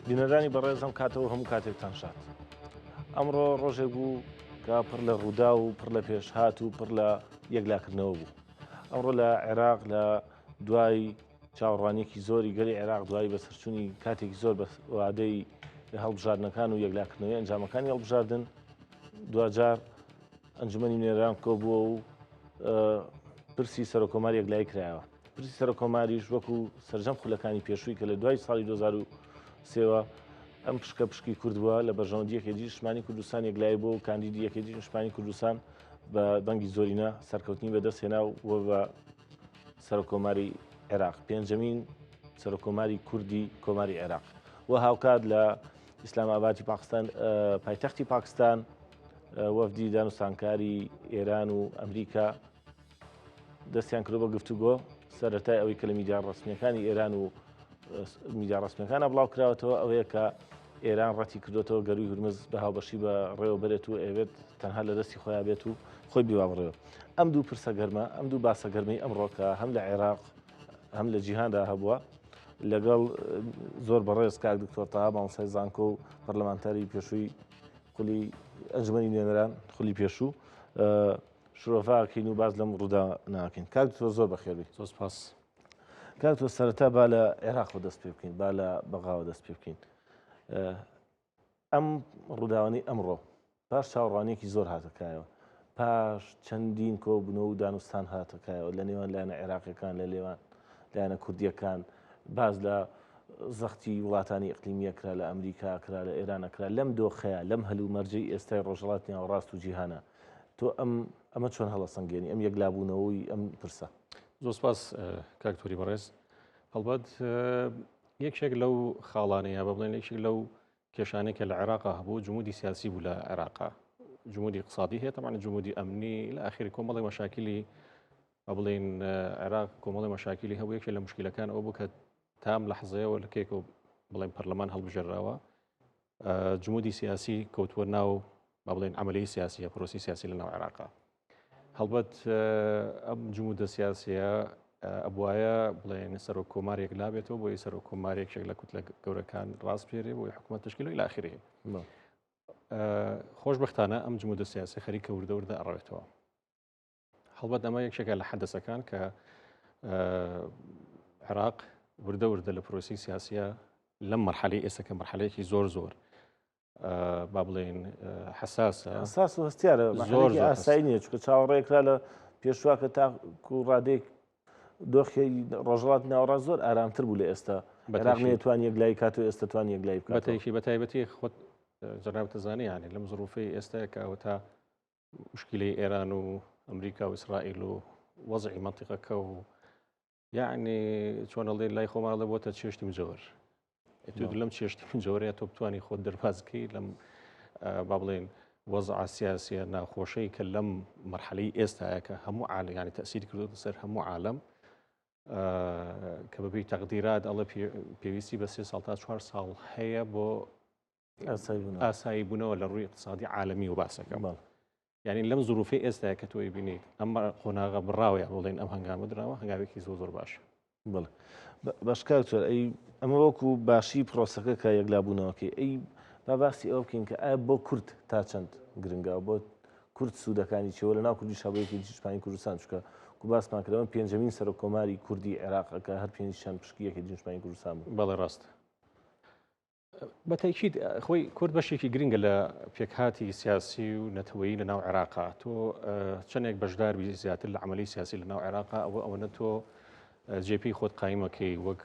بینەرانی بەڕێزم کاتەوە هەموو کاتێکتان شات. ئەمڕۆ ڕۆژێک بوو کە پڕ لە ڕوودا و پڕ لە پێشهات و پڕ لە یەکلاکردنەوە بوو. ئەمڕۆ لە عێراق لە دوای چاوەڕوانێکی زۆری گەلی عێراق دوای بەسەرچوونی کاتێکی زۆر بە وادەی هەڵبژاردنەکان و یەکلاکردنەوەی ئەنجامەکانی هەڵبژاردن، دوجار ئەنجومەنی نێران کۆبووە و پرسی سەرۆکۆماری یەکلایی کرایەوە. پرسی سەرۆکۆماریش وەکو سەرجەم خولەکانی پێشووی کە لە دوای ساڵی 2023ەوە ئەم پشکە پشکی کرد بووە لە بەرژەوەندی یەکێتی نیشتمانی کوردستان یەکلایی بووە و کاندیدی یەکێتی نیشتمانی کوردستان بە دەنگی زۆرینە سەرکەوتنی بەدەستهێنا وە بە سەرۆکۆماری عێراق، پێنجەمین سەرۆکۆماری کوردی کۆماری عێراق. وە هاوکات لە ئیسلامابادی پاکستان پایتەختی پاکستان وەفدی دانوستانکاری ئێران و ئەمریکا دەستیان کردو بە گفتوگۆ سەرەتای ئەوەی کە لە میدیا ڕەسمیەکانی ئێران و میدیا ڕەسمیەکانە بڵاو کراوەتەوە ئەوەیە کە ئێران ڕەتی کردوێتەوە گەروی هورمز بە هاوبەشی بە ڕێوە بێت و ئەوێت تەنها لە دەستی خۆیان بێت و خۆی بیوا بڕێەوە. ئەم دوو پرسە گەرمە، ئەم دوو باسە گەرمەی ئەمڕۆ کە هەم لە عێراق هەم لە جیهاندا هەبووە لەگەڵ زۆر بەڕێز کاک دکتۆر تاها مامۆستای زانکۆ و پەرلەمانتاری پێشووی خولی ئەنجومەنی نوێنەران خولی پێشوو شرۆڤاکەین و باز لەم ڕوودا ناکەین. کاک دکتۆر زۆر بەخێربی. زۆر سپاس. کاک دکتۆر سەرەتا با لە عێراقەوە دەست پێ بکەین، با لە بەغاوە دەست پێ بکەین. ئەم ڕووداوانەی ئەمڕۆ پاش چاوەڕوانێکی زۆر هاتەکایەوە، پاش چەندین کۆبوونەوە و دانوستان هاتەکایەوە لە نێوان لایەنە عێراقیەکان لە لێوان لایەنە کوردیەکان، باز لە زەختی وڵاتانی ئیقلیمیە کرا، لە ئەمریکا کرا، لە ئێرانە کرا، لەم دۆخەیە لەم هەلوو مەرجەی ئێستای ڕۆژهەڵاتی ناوەڕاست و جیهانە تۆ ئەمە چۆن هەڵەسەنگێنی ئەم یەکلابوونەوەی ئەم پرسە؟ زۆر سپاس کاکتۆری بەڕێز. هەڵبەت یەکێک لەو خاڵانەیە بە بڵێن یەکێک لەو کێشانەی کە لە عێراقا هەبوو جمودی سیاسی بوو لە عێراقا، جمودی اقتصادی هەیە، طبعاً جمودی ئەمنی لە ئاخری کۆمەڵی مەشاکلی با بڵێن عێراق کۆمەڵی مەشاکلی هەبوو. یەکێک لە مشکلەکان ئەو بوو کە تام لەحزەیەوە لە کێکەوە بڵێن پەرلەمان هەڵبژێراوە، جمودی سیاسی کەوتووە ناو با بڵێن عملی سیاسیە، پرۆسی سیاسی لە ناو عێراقا. هەڵبەت ئەم جمودە سیاسیە ئەبوایە بڵێن سەرۆکۆمارێک لابێتەوە بۆی سەرۆکۆمارێکێک لە کوتلە گەورەکان ڕاست پێرێ بۆی حکوومەت تشکیل و إلى آخره. خۆشبەختانە ئەم جمودە سیاسی خەریکە وردە وردە ئەڕێتەوە. هەڵبەت ئەمە یەکێکە لە حەدەسەکان کە عێراق وردە وردە لە پرۆسی سیاسیە لەم مەرحەلەی ئێستا کە مەرحەلەیەکی زۆر زۆر با بڵێن حساسە، حساس و هەستیارە، زۆر ئاسایی نییە، چونکە چاوەڕێکرا لە پێشواکە تاکو ڕادێک دۆخی ڕۆژهەڵات ناوەڕاست زۆر ئارامتر بوو لە ئێستا. عێراق نەیەتوانی یەکلایی کات و ئێستا توانی یەکلایی بکات. بە تایبەتی خۆت جەناب دەزانێ یعنی لەم زروفەی ئێستاە کە تا مشکلەی ئێران و ئەمریکا و ئیسرائیل و وەزعی مەنتیقەکە و یعنی چۆن ئەڵێ لای خۆماڵە بۆتە چێشتی مجەوەر. لەم چێشتی مجەوەرەیە تۆ بتوانی خۆت دەربازکەی لەم با بڵێن وەزع سیاسیە ناخۆشەی کە لەم مەرحەلەی ئێستایە کە هەموو عالم یعنی تەسیری کردوتە سەر هەموو عالم کە بەبێ تەقدیرات ئەڵە پێویستی بە 3 ساڵ تا 4 ساڵ هەیە بۆ ئاسایی بوونەوە لە ڕووی اقتصادی عالمی و باسەکە. یعنی لەم زروفەی ئێستایە کە تۆی بینیت ئەمە قۆناغە بڕاوەیە بڵێن ئەم هەنگامە درراوە هەنگاوێکی زۆر باشە. بڵێ باشکار تۆر ئەی ئەمە وەکو باشی پرۆسەکە کە یەکلابوونەوەکەی ئەی با باسی ئەوە بکەین کە ئایا بۆ کورد تا چەند گرنگە بۆ کورد سوودەکانی چێوە لە ناو کوردی شابەیەکی نیشتمانی کوردستان، چونکە کو باسمان کردەوە پێنجەمین سەرۆکۆماری کوردی عێراقەکە هەر پێنجشان پشکی یەکێتی نیشتمانی کوردستان بوو. بەڵێ ڕاستە. بە تاکید خۆی کورد بەشێکی گرنگە لە پێکهاتی سیاسی و نەتەوەیی لە ناو عێراقا. تۆ چەندێک بەشدار بی زیاتر لە عملی سیاسی لە ناو عێراقا ئەوەنە تۆ جێپی خۆت قایمەکەی وەک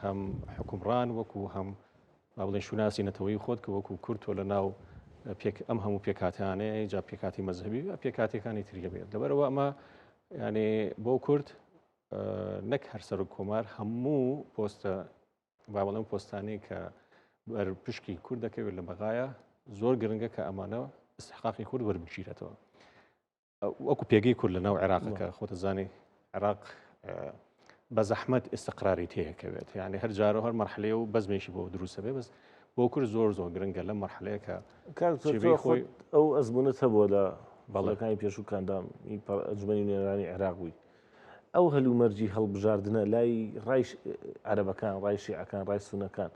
هەم حکومڕان وەکو هەم با بڵێن شوناسی نەتەوەیی خۆت کە وەکو کورد تۆ لە ناو ئەم هەموو پێکاتیانەیە جا پێکاتی مەزهبی و پێکاتەکانی تریە بێت. لەبەرەوە ئەمە یعنی بۆ کورد نەک هەر سەرۆکۆمار هەموو پۆستە با بڵێن پۆستانەی کە پشکی کورد دەکەوێت لە بەغایە زۆر گرنگە کە ئەمانە استحقاقی کورد وەربگیرێتەوە. وەکو پێگەی کورد لە ناو عێراقەکە خۆتە زانی عێراق بە زەحمەت ئستقراری تێکەوێت، یعنی هەر جارە هەر مەرحلەیە و بەزمێکی بۆ دروستە بێ، بەس بۆ کورد زۆر گرنگە لەم مەرحلەیە کە خۆی ئەو ئەزمونت هەبووە لە باڵەکانی پێشووکاندا ئەنجومەنی نوێنەرانی عێراق بووی. ئەو هەلومەرجی هەڵبژاردنە لای ڕای عەرەبەکان، ڕای شیعەکان، ڕای سونەکان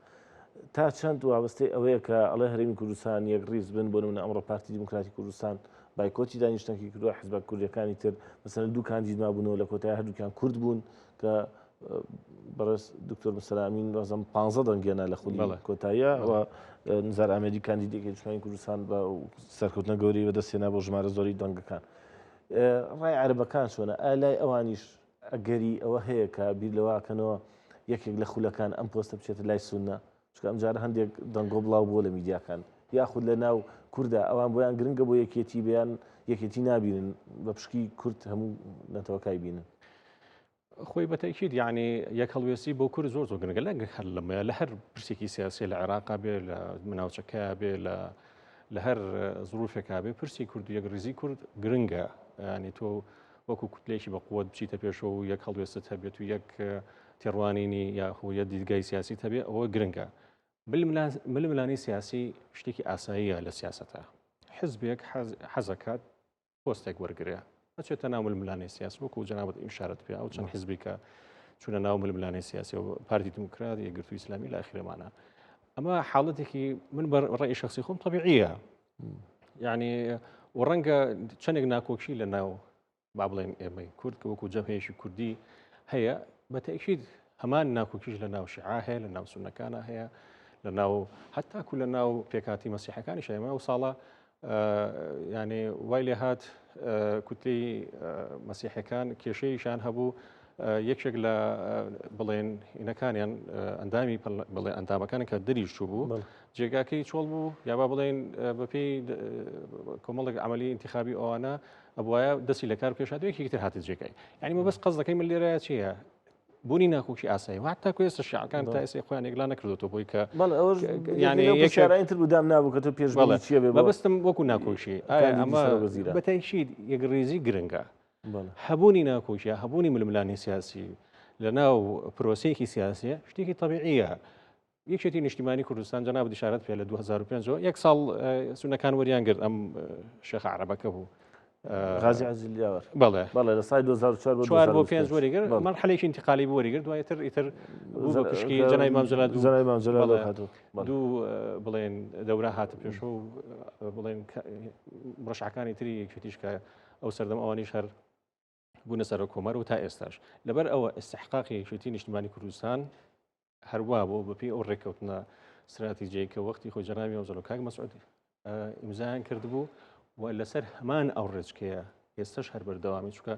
تا چەند وابستەی ئەوەیە کە ئەڵێ هەرێمی کوردستان یەک ڕیز بن بۆ نمونە ئەمڕۆ پارتی دیموکراتی کوردستان بایکۆتی دانیشتنەکەی کردووە حیزبە کوردیەکانی تر مەسەلەن دوو کاندیدما بوونەوە لە کۆتایی هەردووکیان کورد بوون کە بەڕێز دکتۆر مستەفامین وەزم 15 دەنگێنا لە خولی کۆتاییە و نزار ئامێدی کاندیدێکی نیشتیمانی کوردستان بە سەرکەوتنە گەورەی بەدەستێنا بۆ ژمارە زۆری دەنگەکان. ڕای عەرەبەکان چۆنە؟ ئالای ئەوانیش ئەگەری ئەوە هەیە کە بیر لەواکەنەوە یەکێک لە خولەکان ئەم پۆستە بچێتە لای سونە، چکە ئەمجارە هەندێک دەنگۆ بڵاو بووە لە میدیاکان یاخود لە ناو کووردا ئەوان بۆیان گرنگە بۆ یەکێتی بەیان یەکێتی نابینن بە پشکی کورد هەموو نەتەوەکای بینن. خۆی بەتەکید یعنی یەک هەڵوێستی بۆ کورد زۆر زۆر گرنگە هەر لەمەیە لە هەر پرسێکی سیاسی لە عێراقا بێ لە مناوچەکەیە بێ لە هەر زروفێکا بێ پرسی کورد و یەک ڕیزی کورد گرنگە. ینی تۆ وەکو کوتلێکی بە قووەت بچیتە پێشەوە و یەک هەڵوێستت هەبێت و یەک تێڕوانینی یاخۆیە دیدگای سیاسی هەبێ ئەوە گرنگە. ململانی سیاسی شتێکی ئاساییە لە سیاستە. حزبێک حەزەکات پۆستێک وەرگرێ بچێتە ناو ململانی سیاسی وەکو جەنابەت ئیشارەت پێ ئەو چەند حزبی کە چونە ناو ململانی سیاسی و پارتی دیموکرات یەکگرتووی ئیسلامی لە ئاخرەمانە. ئەمە حاڵەتێکی من بەڕێی شخصی خۆم طبیعیە. یعنی و ڕەنگە چەندێک ناکۆکشی لە ناو با بڵێن ئێمەی کورد کە وەکو جەبهەیەکی کوردی هەیە بەتەکید هەمان ناکۆکیش لە ناو شیعە هەیە لە ناو سونەکانە هەیە لە ناو هەتاکو لە ناو پێکاتی مەسیحەکانی شەیمە و ساڵە ینی وای لێ هات کوتلەی مەسیحەکان کێشەیەشان هەبوو یەکێک لە بڵێن ئینەکانیان ئەندامی بڵێ ئەندامەکانی کە دەریش چوو بوو جێگاکەی چۆڵ بوو یا با بڵێن بەپێی کۆمەڵێک عملی انتخابی ئەوانە ئەبوایە دەستی لە کار پێشادوێکی تر هاتە جێگای. ینی مە بەس قەزەکەی من لێرەیە چییە؟ بوونی ناکۆکی ئاسایی و حتا ئێستا شیعەکان تا ئێستا خۆیان یەکلا نەکردوەوە بۆی کە یعنی یەکشارەین تر بودام نابوو کە تۆ پێشبڵی چییە بێ بەبستم وەکو ناکۆشی ئەمە بەتایشید یەکڕێزی گرنگە. هەبوونی ناکۆشیە هەبوونی ململانی سیاسی لە ناو پرۆسەیەکی سیاسیە شتێکی طبیعیە. یەکێتی نیشتیمانی کوردستان جەنابەت ئیشارەت پێ لە 2005 یەک ساڵ سونەکان وەریان گرت ئەم شێخ عەرەبەکە بوو غازی عەزیزیاوەر بەڵێ لە سای 2004 بۆ 5 وەریگرت مەرحەلەیەکی انتقالی وەریگرت دوایەتر ئیتر بوو بە پشکی جەنای مام جەلال دوو بڵێن دەورە هاتە پێشەوە و بڵێن ڕەشعەکانی تری یەکێتیش کە ئەو سەردەم ئەوانیش هەر بوونە سەر کۆمەر و تا ئێستاش لەبەر ئەوە استحقاقی یەکێتی نیشتیمانی کوردستان هەروە بۆ بەپێی ئەو ڕێککەوتنە استراتیجیەی کە وەختی خۆی جەنابی مەمزەل و کاک مەسعود ئیمزایان کردبوو و لەسەر هەمان ئەو ڕێچکەیە ئێستش هەر بەردەوامی چکە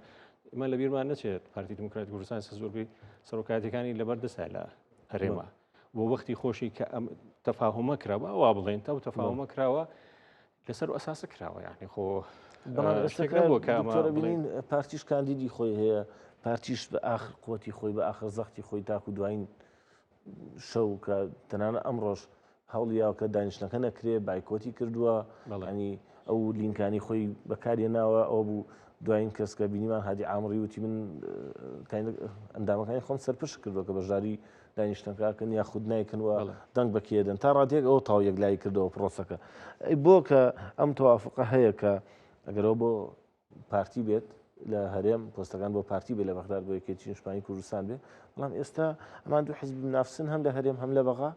ئمە لە بیرمان نەچێت پارتی دیموکراتی کوردستان زۆربەی سەرۆکاتەکانی لەبەردەسا لە هەرێمە بۆ وەختی خۆشی کە ئەم تەفاهمە کراوە وا بڵێن تا و تەفاهمە کراوە لەسەر ئەساسە کراوە یعنی خۆ بینین پارتیش کاندیدی خۆی هەیە پارتیش بە ئاخر قوتی خۆی بە ئاخر زەختی خۆی تاکو دوایین شەو کە تەنانە ئەمڕۆژ هەوڵیاوە کە دانیشتەکە نەکرێ بایکۆتی کردووە ینی ئەو لینکانی خۆی بەکارێناوە ئەو بوو دوایین کەس کە بینیمان هادی عامری وتی من ئەندامەکانی خۆم سەرپش کردووە کە بەژاری دانیشتەکەکەن یا خود نایکەنوە دەنگ بەکێدەن تا ڕادێک ئەو تاو یەکلای کردەوە پرۆسەکە بۆ کە ئەم تەوافقە هەیە کە ئەگەرەوە بۆ پارتی بێت لە هەرێم پۆستەکان بۆ پارتی بێ لە بەغداد بۆ یەکێتی نیشتیمانی کوردستان بێ بەڵام ئێستا ئەمان دوو حیزب نافسن هەم لە هەرێم هەم لە بەغا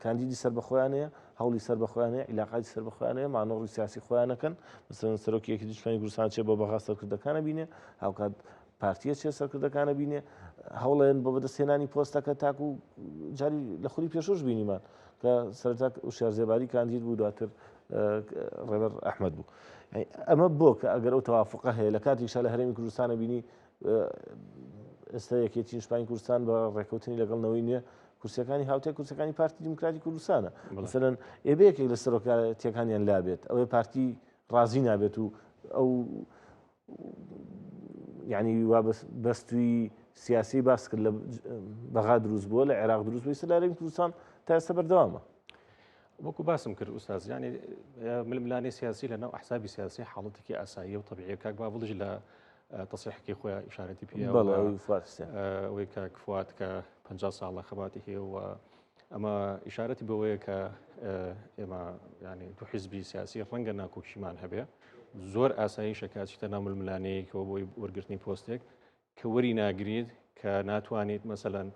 کاندیدی سەر بەخۆیانەیە هەوڵی سەر بەخۆیانەیە عیلاقاتی سەر بەخۆیانەیە مانۆڕی سیاسی خۆیانەکەن مەسەڵەن سەرۆکی یەکێتی نیشتیمانی کوردستان چێ بۆ بەغا سەرکردەکانە بینێ هاوکات پارتیە چێ سەرکردەکانە بینێ هەوڵێن بۆ بەدەستهێنانی پۆستەکە تاکو جاری لە خولی پێشۆش بینیمان کە سەرەتا وشارزێباری کاندید بوو دواتر ڕێبەر ئەحمەد بوو. ئەمە بۆ کە ئەگەر ئەو تەوافقە هەیە لە کاتێکشا لە هەرێمی کوردستانە بینی ئێستا یەکێتی نیشتیمانی کوردستان بە ڕێکەوتنی لەگەڵنەوەی نییە کورسەکانی هاوتای کورسەکانی پارتی دیموکراتی کوردستانە مەسەلەن ئێبەیەکێک لە سەرۆکاتیەکانیان لابێت ئەوەی پارتی ڕازی نابێت و ئەو یعنی بەستوی سیاسی باس کرد لە بەغا دروست بووە لە عێراق دروست بووی سەرلارەی کوردستان تا ئێستا بەردەوامە. وەکو باسم کرد ئوستاز ینی ململانی سیاسی لە ناو ئەحزابی سیاسی حاڵەتێکی ئاساییە و طبیعیە کاک بابڵژ لە تەصریحەکەی خۆیان ئیشارەتی پێ ئەوەی کاک فواد کە 50 ساڵ لە خەباتی هەیە و ئەمە ئیشارەتی بەوەیە کە ئێمە ینی دوو حیزبی سیاسی ڕەنگە ناکۆکیمان هەبێ زۆر ئاسایی شەکاتچتە ناو ململانەیەکەوە بۆی وەرگرتنی پۆستێک کە وەری ناگرێت کە ناتوانیت مەسەلەن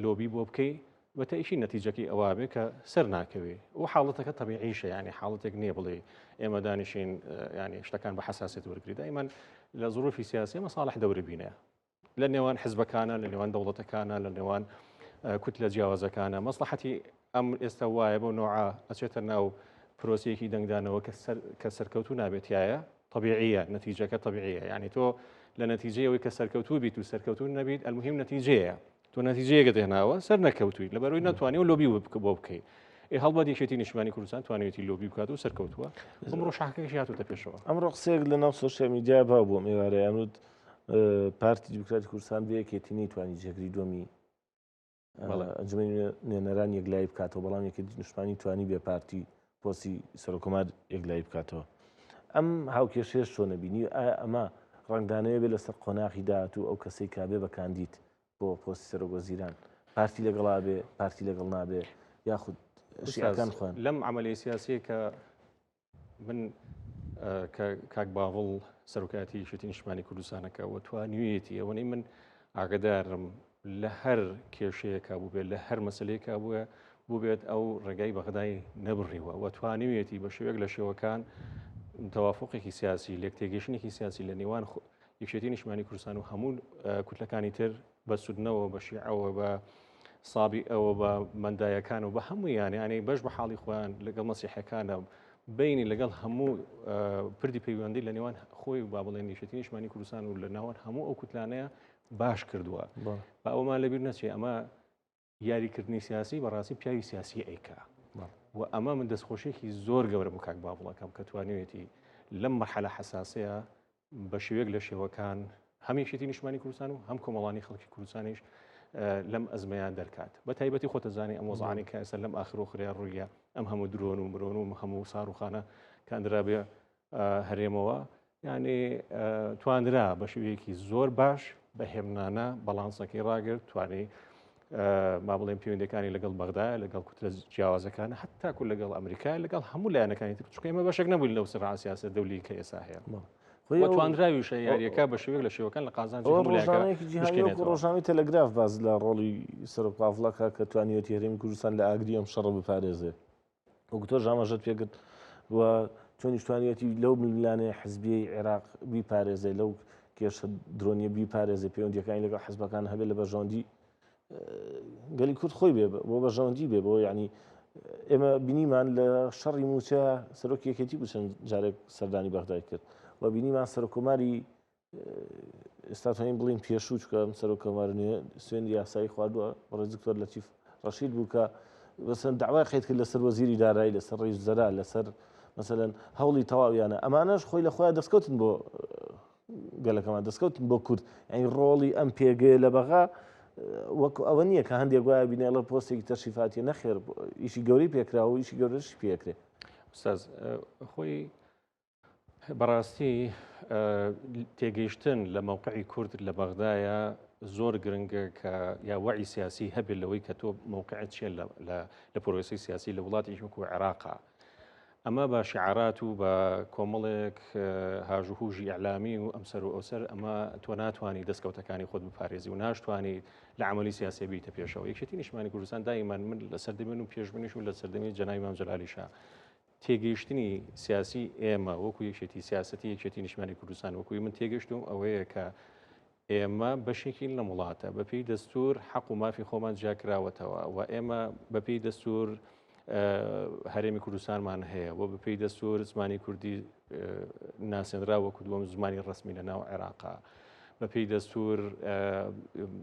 لۆبی بۆ بکەیت بەتەیشی نەتیجەکەی ئەوە بێ کە سەر ناکەوێ و حاڵەتەکە طبیعیشە ینی حاڵەتێک نییە بڵێ ئێمە دانیشین ینی شتەکان بە حساسێت وەرگری دایمان لە ظروفی سیاسی مەصالح دەورە بینە لە نێوان حزبەکانە لە نێوان دەوڵەتەکانە لە نێوان کوتلە جیاوازەکانە مەسلحەتی ئەم ئێستا وایە بۆ نوعا ئەچێتە ناو پرۆسیەکی دەنگدانەوە کە سەرکەوتو نابێتایە طبیعیە نەتیجەکە طبیعیە ینی تۆ لە نەتیجەیەوەی کە سەرکەوتو بیت و سەرکەوتو نەبیت ئەلمهم نەتیجەیە تۆ نەتیجەیەکە دێناوە سەر نەکەوتوی لەبەرەوەی ناتوانێت و لۆبی بۆ بکەیت هەڵبەت یەکێتی نیشتمانی کوردستان توانێتی لۆبی بکات و سەرکەوتووە ئەمڕۆ شاکەکەی هاتوتە پێشەوە ئەمڕۆ قسێک لە ناو سۆشیال میدیا باو بۆ ئێوارە ئەمرود پارتی دیموکراتی کوردستان بە یەکێتی نەیتوانی جێگری دۆمی ئەنجومەنی نوێنەران یەکلایی بکاتەوە بەڵام یەکێتی نیشتمانی توانی بێ پارتی پۆستی سەرۆکۆمار یەکلایی بکاتەوە ئەم هاوکێشێش چۆنە بینی ئەمە ڕنگدانەیە بێ لەسەر قۆناغی داهاتوو ئەو کەسەی کابێ بە کاندید بۆ پۆستی سەرۆکوەزیران پارتی لەگەڵا بێ پارتی لەگەڵ نابێ یاخود شیعەکان خوێن لەم عملیە سیاسیە کە من کاک باوڵ سەرۆکاتی یەکێتی نیشتمانی کوردستانەکە و توانوێتی ئەوەی من ئاگدارم لە هەر کێشەیەکە بوو بێت لە هەر مەسلەیەکە بووە بوو بێت ئەو ڕێگای بەغدای نەبڕیوە و توانوێتی بە شێوەیەک لە شێوەکان تەوافقێکی سیاسی لێک تێگەشتێکی سیاسی لە نێوان یەکێتی نیشتمانی کوردستان و هەموو کوتلەکانی تر بە سودنەوە بە شیعەوە بە سابی ئەوە بە مەندایەکان و بە هەموویان ینی بەش بە حاڵی خۆیان لەگەڵ مەسیحەکانە بینی لەگەڵ هەموو پردی پەیوەندی لە نێوان خۆی با بڵێن یەکێتی نیشتمانی کوردستان و لە ناوان هەموو ئەو کوتلانەیە باش کردووە بە ئەومان لەبیر نەچێ ئەمە یاریکردنی سیاسی بەڕاستی پیاوی سیاسی ئەیکا و ئەمە من دەستخۆشیێکی زۆر گەورە بۆ کاک باوڵەکەم کە توانوێتی لەم مەرحەلە حساسەیە بە شێوەیەک لە شێوەکان هەم یەکێتی نیشتمانی کوردستان و هەم کۆمەڵانی خەڵکی کوردستانیش لەم ئەزمەیان دەرکات بە تایبەتی خۆتەزانانی ئەم وەزعانی کە ئێستا لەم ئاخر و خریا ڕوویە ئەم هەموو درۆن و مرۆن و هەموو ساڕوخانە کاندرا بێ هەرێمەوە یعنی توانرا بە شێوەیەکی زۆر باش بە هێمنانە بەڵانسەکەی ڕاگرت توانی ما بڵێن پەیوەندەکانی لەگەڵ بەغدایە لەگەڵ کوتلە جیاوازەکانە هەتاکو لەگەڵ ئەمریکای لەگەڵ هەموو لایەنەکانی تر چکە ئێمە بەشێک نەبووین لەو سەرعا سیاسەت دەولی کە ئێستا هەیە توانراویشە یاریەکە بە شێوەیەک لە شێوەکان لە قازان ڕۆژنامەی تەلەگراف باز لە ڕۆڵی سەرۆکاڤڵەکە کە توانیوەتی هەرێمی کوردستان لە ئاگری ئەم شەڕە بپارێزێ وەکو تۆ ژامەژەت پێکرد و چۆنیش توانیوەتی لەو میلانەیە حزبیەی عێراق بیپارێزێ لەو کێشە درۆنیە بیپارێزێ پەیوەندیەکانی لەگەڵ حزبەکان هەبێت لە بەژەوەندی گەلی کورد خۆی بێ بۆ بەژەوەندی بێ بۆ یعنی ئێمە بینیمان لە شەڕی موچە سەرۆکی یەکێتی بوو چەند جارێک سەردانی بەغدای کرد و بینیمان سەرۆکۆماری ئێستا توانین بڵین پێشوو چکە ئەم سەرۆکۆمارە سوێندی یاسایی خواردووە بەڕێز دکتۆر لەتیف ڕەشید بوو کە بەسەر داوای خێت کرد لەسەر وەزیری دارایی لەسەر ڕئیس وزەرا لەسەر مەسەلەن هەوڵی تەواویانە ئەمانەش خۆی لە خۆیان دەستکەوتن بۆ گەلەکەمان دەستکەوتن بۆ کورد ئەین ڕۆڵی ئەم پێگەیە لە بەغا وەکو ئەوە نییە کە هەندێک وایە بینێڵە پۆستێکی تەشریفاتی نەخێر ئیشی گەوری پێکراوە و ئیشی گەورەشی پێکرێ ئوستاز خۆی بەڕاستی تێگەیشتن لە مووقعی کورد لە بەغدایە زۆر گرنگە کە یا وعی سیاسی هەبێت لەوەی کە تۆ مووقعت چێت لە پرۆسی سیاسی لە وڵاتی وەکو عێراقا ئەمە بە شعارات و بە کۆمەڵێک هاژوهوژی ئەعلامی و ئەمسەر و ئەوسەر ئەمە تۆ ناتوانانی دەستکەوتەکانی خۆت بپارێزی و ناشتوانی لە عملی سیاسی بیتە پێشەوە یەکێتی نیشتمانی کوردستان دایمان من لە سەردەمی و پێشبنیش و لە سەردەمی جەنابی مام جەلالیشا تێگەیشتنی سیاسی ئێمە وەکو یەکێتی سیاسەتی یەکێتی نیشتمانی کوردستان وەکوی من تێگەشتم ئەوەیە کە ئێمە بەشێکی لە وڵاتە بەپێی دەستور حەق و مافی خۆمان جیاکراوەتەوە و ئێمە بەپێی دەستور هەرێمی کوردستانمان هەیە و بەپێی دەستور زمانی کوردی ناسێنرا وەکو دووەم زمانی ڕسمی لە ناو عێراقا بەپێی دەستور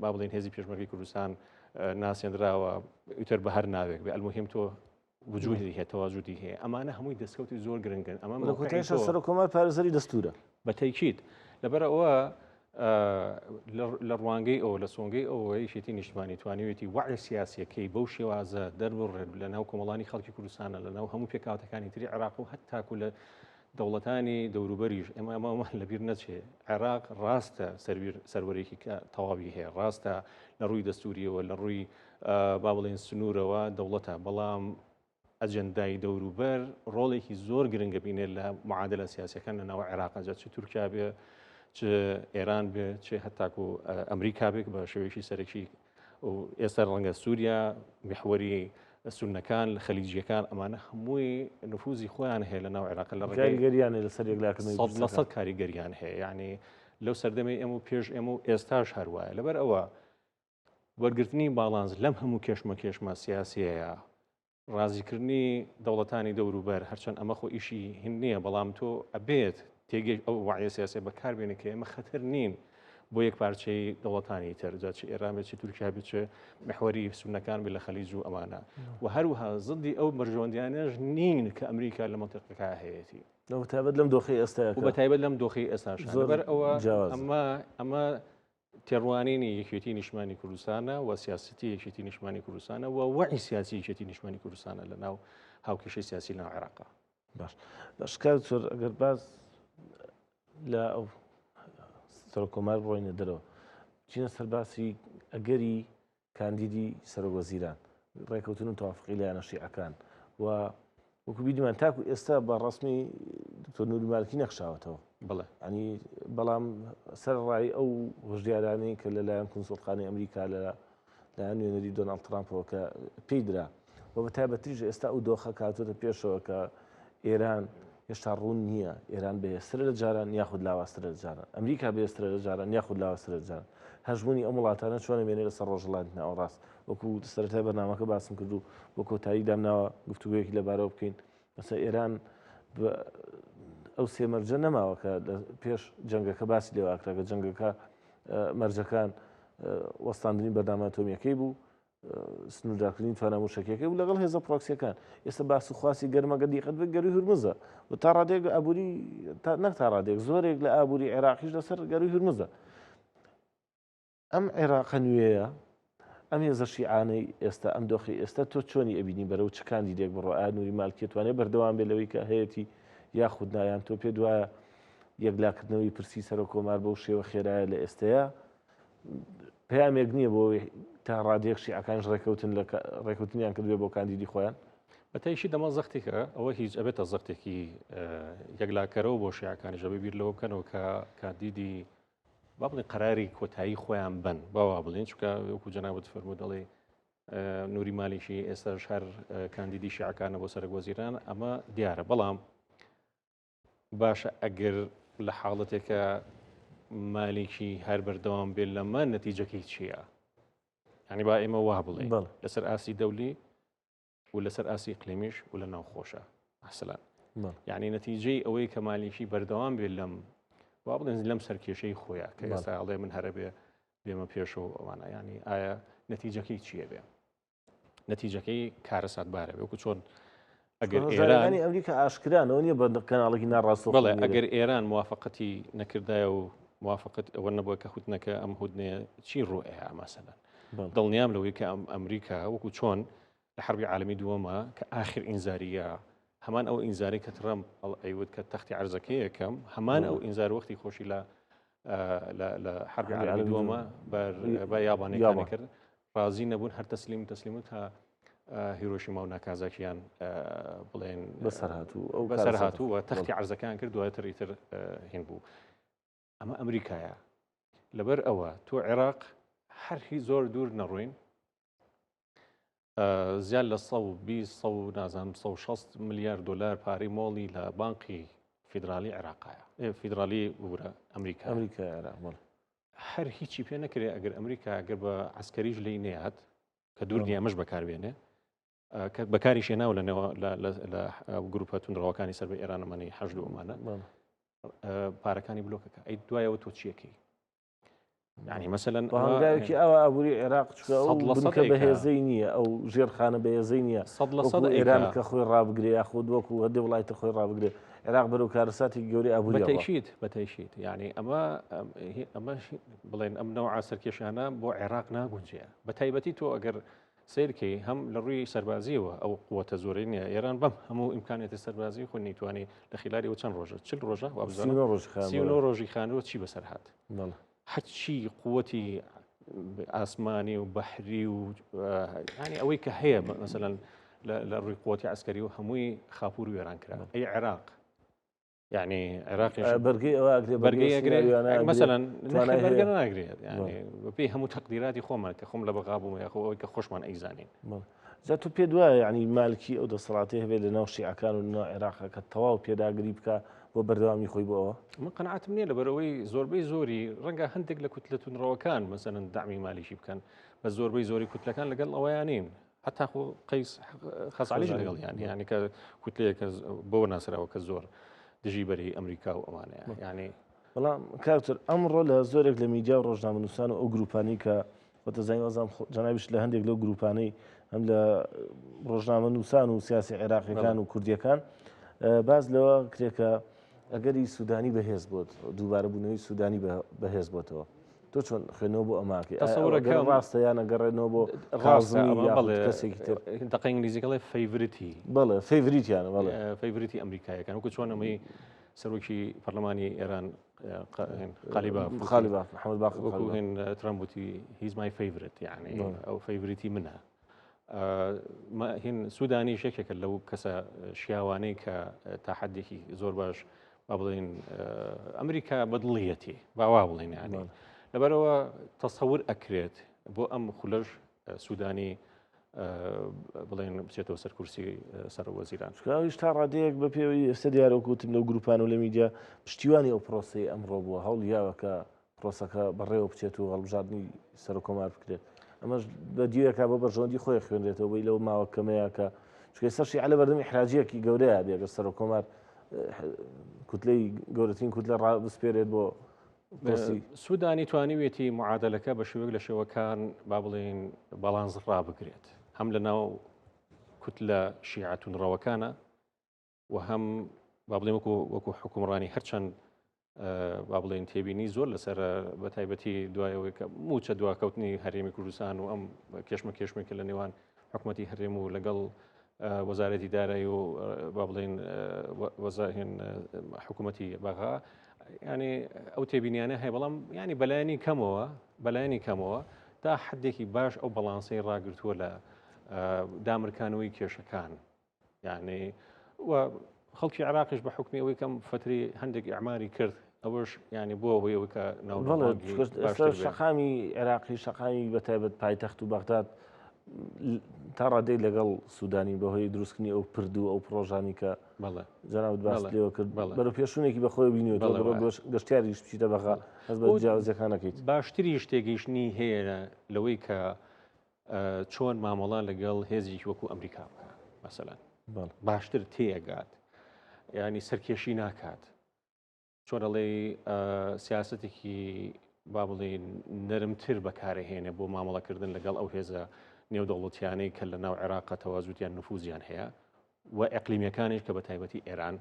با بڵێن هێزی پێشمەرگەی کوردستان ناسێنراوە ئیتر بە هەر ناوێک بێ ئەلموهیم تۆ وجودی هەیە تەواجودی هەیە ئەمانە هەمووی دەستکەوتی زۆر گرنگن ئەمە سەرۆکۆمار پارێزەری دەستورە بە تەیکید لەبەر ئەوە لە ڕوانگەی ئەوە لە سۆنگەی ئەوەی یەکێتی نیشتمانی توانیوێتی وعی سیاسیەکەی بەو شێوازە دەربڕێت لە ناو کۆمەڵانی خەڵکی کوردستانە لە ناو هەموو پێکاوتەکانی تری عێراق و هەتاکو لە دەوڵەتانی دەوروبەریش ئەمە لەبیر نەچێ عێراق ڕاستە سەروەرێکی تەواوی هەیە ڕاستە لە ڕووی دەستوریەوە لە ڕووی با بڵێن سنوورەوە دەوڵەتە بەڵام ئەجەندای دەوروبەر ڕۆڵێکی زۆر گرنگە بینێت لە معادلە سیاسەکان لە ناو عێراقا چ تورکیا بێ چ ئێران بێ چێ هەتاکو ئەمریکا بێک بە شێوەیەکی سەرەکی و ئێستا ڕەنگە سووریا محوەری سونەکان لە خەلیجیەکان ئەمانە هەمووی نفوزی خۆیان هەیە لە ناو عێراق لە ڕێگەی کاریگەریانە لەسەر یەکلاکردنەوەی 100% کاریگەریان هەیە یعنی لەو سەردەمەی ئێمە و پێش ئێمە و ئێستاش هەروایە لەبەر ئەوە وەرگرتنی باڵانس لەم هەموو کێشمە سیاسیەیە ڕازیکردنی دەوڵەتانی دەوروبەر هەرچەند ئەمە خۆ ئیشی هین نییە بەڵام تۆ ئەبێت تێگەی ئەو وعیە سیاسی بەکاربێنێ کە ئێمە خەتەر نین بۆ یەک پارچەی دەوڵەتانی تەرجا چی ئێران بێت چی تورکیا بێت چ محوەری سونەکان بێت لە خەلیج و ئەمانە و هەروەها زدی ئەو مەرجەوەندیانەش نین کە ئەمریکا لە مەنتیقەکە هەیەی تایبەت لەم دۆخی ئێستا و بەتایبەت لەم دۆخی ئێستاش لەبەر ئەوە ئەمە تێڕوانینی یەکێتی نیشتمانی کوردستانە و سیاستی یەکێتی نیشتمانی کوردستانە و وعی سیاسی یەکێتی نیشتمانی کوردستانە لە ناو هاوکێشەی سیاسی لە عێراقا. باش کار زۆر ئەگەر باز لە ئەو سەرۆکۆمار بڕۆینە دەرەوە چینە سەرباسی ئەگەری کاندیدی سەرۆکوەزیران ڕێکەوتن و تەوافقی لایەنە شیعەکان و وەکو بیدمان تاکو ئێستا بە ڕسمی دکتۆر نووری مالکی نەخشاوەتەوە بڵێ ینی بەڵام سەرڕای ئەو هۆژدیارانەی کە لەلایەن کونسوڵخانەی ئەمریکا لایەن نوێنەری دۆناڵد ترامپەوە کە پێی درا و بە تایبەتیش ئێستا ئەو دۆخە کاتۆتە پێشەوە کە ئێران هێشتا ڕوون نییە ئێران بەهێسترە لە جاران یاخود لاوااسترە لە جاران ئەمریکا بەهێسترە لە جاران یاخود لاوااسترە لە جاران هەژبوونی ئەم وڵاتانە چۆنە مێنێ لەسەر ڕۆژهەڵاتی ناوەڕاست وەکو سەرەتای بەرنامەکە باسم کردو بۆ کۆتایی دامناوە گفتوگویەکی لەبارەوە بکەین مەسە ئێران ئەو سێمەرجە نەماوە کە پێش جەنگەکە باسی لێواکراکە جەنگەکە مەرجەکان وەستاندنی بەردامە ئەتۆمیەکەی بوو سنوورداکردنی تواناموشکەکەی و لەگەڵ هێزە پرۆکسیەکان ئێستا باس و خواسی گەرمەگە دیقەت بێت گەروی هورمزە و تا ڕادێک ئابووری نەک تا ڕادێک زۆرێک لە ئابووری عێراقیش لەسەر گەروی هورمزە ئەم عێراقە نوێیە ئەم هێزە شیعانەی ئێستا ئەم دۆخی ئێستا تۆ چۆنی ئەبینی بەرەو چ کاندیدێک بڕۆ ئایا نووری مالکی توانێت بەردەوام بێت لەوەی کە هەیەی یاخود نایان تۆ پێ دوایە یەکلاکردنەوەی پرسی سەر و کۆمار بەو شێوە خێرایە لە ئێستەیە پەیامێک نییە بۆ تا ڕادێک شیعەکانش ڕێکەوتنیان کردوێ بۆ کاندیدی خۆیان بەتایشی دەمە زەختێکە ئەوە هیچ ئەبێتە زەختێکی یەکلاکەرەوە بۆ شیعەکانی ژەبێ بیر لەوە بکەنەوە کە کاندیدی با بڵێن قەراری کۆتایی خۆیان بن باوا بڵێن چونکە وەکو جەنابەت فەرموو دەڵێ نووری مالیشی ئێستا هەر کاندیدی شیعەکانە بۆ سەرۆکوەزیران ئەمە دیارە بەڵام باشە ئەگەر لە حاڵەتێکە مالیکی هەر بەردەوام بێت لەمە نەتیجەکەی چییە؟ ینی با ئێمە وا بڵێ لەسەر ئاسی دەولی و لەسەر ئاسی قلیمیش و لە ناوخۆشە ئەسلان یعنی نەتیجەی ئەوەی کە مالیکی بەردەوام بێت لەم وا بڵێن لەم سەرکێشەی خۆیە کە ئێستا ئەڵێ من هەرە بێ بێمە پێشەوە ئەوانە ینی ئایا نەتیجەکەی چییە بێ؟ نەتیجەکەی کارەساتبارە بێ وەکو چۆن ئەگەر ئێرانی ئەمریکا ئاشکرانەوە نیە بە کەناڵێکی ناڕاستە بڵێ ئەگەر ئێران موافقەتی نەکردایە و موافقت ئەوە نەبووە کە هوتنەکە ئەم هودنەیە چی ڕۆئەیە مەسەلەن دڵنیام لەوەی کە ئەمریکا وەکو چۆن لە حربی عالمی دووەمە کە ئاخر ئینزاریە هەمان ئەو ئینزاری کە ترەمپ ئەیوت کە تەختی عەرزەکەی یەکەم هەمان ئەو ئینزار وەختی خۆشی لە حربی عالمی دووەمە بە یابانیەکانی کرد ڕازی نەبوون هەر تەسلیمت تا هیرۆشیما و ناکازاکیان بڵێن بەسەر هاتوو و تەختی عەرزەکان کرد دواتر ئیتر هین بوو ئەمە ئەمریکایە لەبەر ئەوە تۆ عێراق هەرهی زۆر دوور نەڕووین زیاد لە 120 نازانم 160 ملیار دلار پارەی مۆڵی لە بانقی فیدرالی عێراقایە فیدرالی بورە ئەمریکا عێراق هەر هیچی پێ نەکرێ ئەگەر ئەمریکا ئەگەر بە عسکەریش لی نێهات کە دوور نیە مەش بەکاربێنێ کە بەکاری شێناو لە گروپە توندڕەوەکانی سەر بە ئێرانەمەنی حەشد و ئەمانە پارەکانی بلۆکەکە ئەی دوایەوە تۆ چیەکەی يعني مثلا هەنگاوێکی ئەوە ئابووری عێراق بنکە بەهێزەی نییە ئەو ژێرخانە بەهێزەی نییە ئێران کە خۆی ڕابگرێ یاخود وەکو هەندێک وڵاتە خۆی ڕابگرێ عێراق بەرەو کارەساتی گەورەی ئابووری بەتەیشیت یعنی ئەمە بڵێن ئەم نەوع سەرکێشانە بۆ عێراق ناگونجەیە بە تایبەتی تۆ ئەگەر سیرکەی هەم لە ڕووی سەربازیەوە ئەو قووەتە زۆرەی نییە ئێران بەم هەموو ئیمکانێتی سەربازی خۆ نەیتوانی لە خلالیەوە چەند ڕۆژە 40 ڕۆژە ڕۆژی خانەوە چی بەسەر هات حچی قوتی ئاسمانی و بەحری و ینی ئەوەی کە هەیە مثلەن لە ڕووی قوتی عسکەری و هەمووی خاپور و وێران کرا ئەی عێراق يعني عراقي بەرگەی ئەوە ئەگرێ بەرگەی ئەگرێ مثلەن بەرگە هەیە ناگرێت يعني بەپێی هەموو تەقدیراتی خۆمان کە خۆم لە بەغابووم یاخۆ ئەوەی کە خۆشمان ئەیزانین. جا تو پێ دوایە ینی مالکی ئەو دەسەڵاتی هەبێت لە ناو شیعەکان و لەناو عێراقا کە تەواو پێداگری بکە بۆ بەردەوامی خۆی بۆ ئەوە؟ من قەنەعاتم نییە لەبەرەوەی زۆربەی زۆری ڕەنگە هەندێک لە کوتلە تونڕەوەکان مەسەلەن دامی مالیشی بکەن بە زۆربەی زۆری کوتلەکان لەگەڵ ئەوەیان نین حتا خۆ قەیس خەسالیش لەگەڵ یانی کە کوتلەیەکە بۆ ناسراوە کە زۆر دژی بەری ئەمریکا و ئەوانەیە یعنی بەڵام کاکتر ئەمڕۆ لە زۆرێک لە میدیا و ڕۆژنامەنووسان و ئەو گروپانی کە وەتەزانانی وەزان جەنابیش لە هەندێک لەو گروپانەی هەم لە ڕۆژنامەنووسان و سیاسی عێراقیەکان و کوردیەکان باز لەوە کرێکە ئەگەری سوودانی بەهێز بۆت دووبارە بوونەوەی سوودانی بەهێز بۆتەوە تۆ چۆن خوێنەوە بۆ ئەماکە تەسەورەکەم ڕاستە یان ئەگەڕێنەوە بۆ کەسێکی تر دەقی ئینگلیزیەکەڵێ فەیڤریتی بەڵێ فەیڤریتیانە بەڵێ فەیڤریتی ئەمریکایەکان وەکو چۆن ئەمەی سەرۆکی پەرلەمانی ئێران خالیباف محەممەد باقر وەکو هێن ترامبوتی هیز مای فەیڤرت یعنی ئەو فەیڤریتی منە. هین سوودانی شێکێکە لەو کەسە شیاوانەی کە تا حدێکی زۆر باش با بڵێن ئەمریکا بەدڵیەتی باوا بڵێن یانی لەبەرەوە تەسەور ئەکرێت بۆ ئەم خولەش سوودانی بڵێن بچێتەوە سەر کورسی سەرۆەزیران هیچ تا ڕادەیەک بە پێوەی ئێستا دیارەکوتم لەو گروپان و لە میدیا پشتیوانی ئەو پرۆسی ئەمڕۆ بووە هەوڵ یاوەکە پرۆسەکە بەڕێوە بچێت و هەڵبژاردننی سەر و کۆمار بکرێت ئەمەش بە دیوەکە بە بەرژۆندی خۆی خوێنرێتەوە بۆی لەو ماوە کەمەیە کە چکە سەرشی عە لە بەردەمی حراجیەکی گەورەیە بێگە سەر و کۆمار کوتلەی گەورەترین کوتلە ڕابسپێرێت بۆ سوودانی توانیوێتی معادلەکە بە شێوەیەک لە شێوەکان با بڵێن باڵانس ڕابگرێت هەم لە ناو کوتلە شیعەتون ڕەوەکانە و هەم با بڵێن وەکو حکومڕانی هەرچەند با بڵێن تێبینی زۆر لەسەر بە تایبەتی دوایەوەی کە موچە دواکەوتنی هەرێمی کوردستان و ئەم کێشمێکی لە نێوان حکوومەتی هەرێم و لەگەڵ وەزارەتی دارایی و با بڵێن وەزارهێن حکوومەتی بەغا ینی ئەو تێبینیانە هەیە بەڵام ینی بەلایانی کەمەوە تا حدێکی باش ئەو بەڵانسەی ڕاگرتووە لە دامرکانەوەی کێشەکان یعنی و خەڵکی عراقیش بە حکمی ئەوەی کەم فتری هەندێک ئەعماری کرد ئەوەش ینی بۆ ئەوەی کە شەقامی عێراقی شەقامی بەتایبەت پایتەخت و بەغداد تا ڕادەی لەگەڵ سوودانی بەهۆی دروستکردنی ئەو پردو ئەو پرۆژانی کە جەنابەت باس لێوە کرد بەرەو پێشوونێکی بەخۆی بینیوە گەشتیاریش بچیتە بەغا هەست بە جیاوازەکانەکەیت باشتری شتێکیشتنی هەیە لەوەی کە چۆن مامەڵان لەگەڵ هێزیی وەکو ئەمریکا بکە مەسەلەن باشتر تێگات ینی سەرکێشی ناکات چۆن ئەڵێ سیاسەتێکی با بڵێن نەرمتر بەکارهێنێ بۆ مامەڵەکردن لەگەڵ ئەو هێزە نێودەوڵەتیانەی کە لە ناو عێراقا تەوازوتیان نفوزیان هەیە و ئەقلیمیەکانیش کە بە تایبەتی ئێران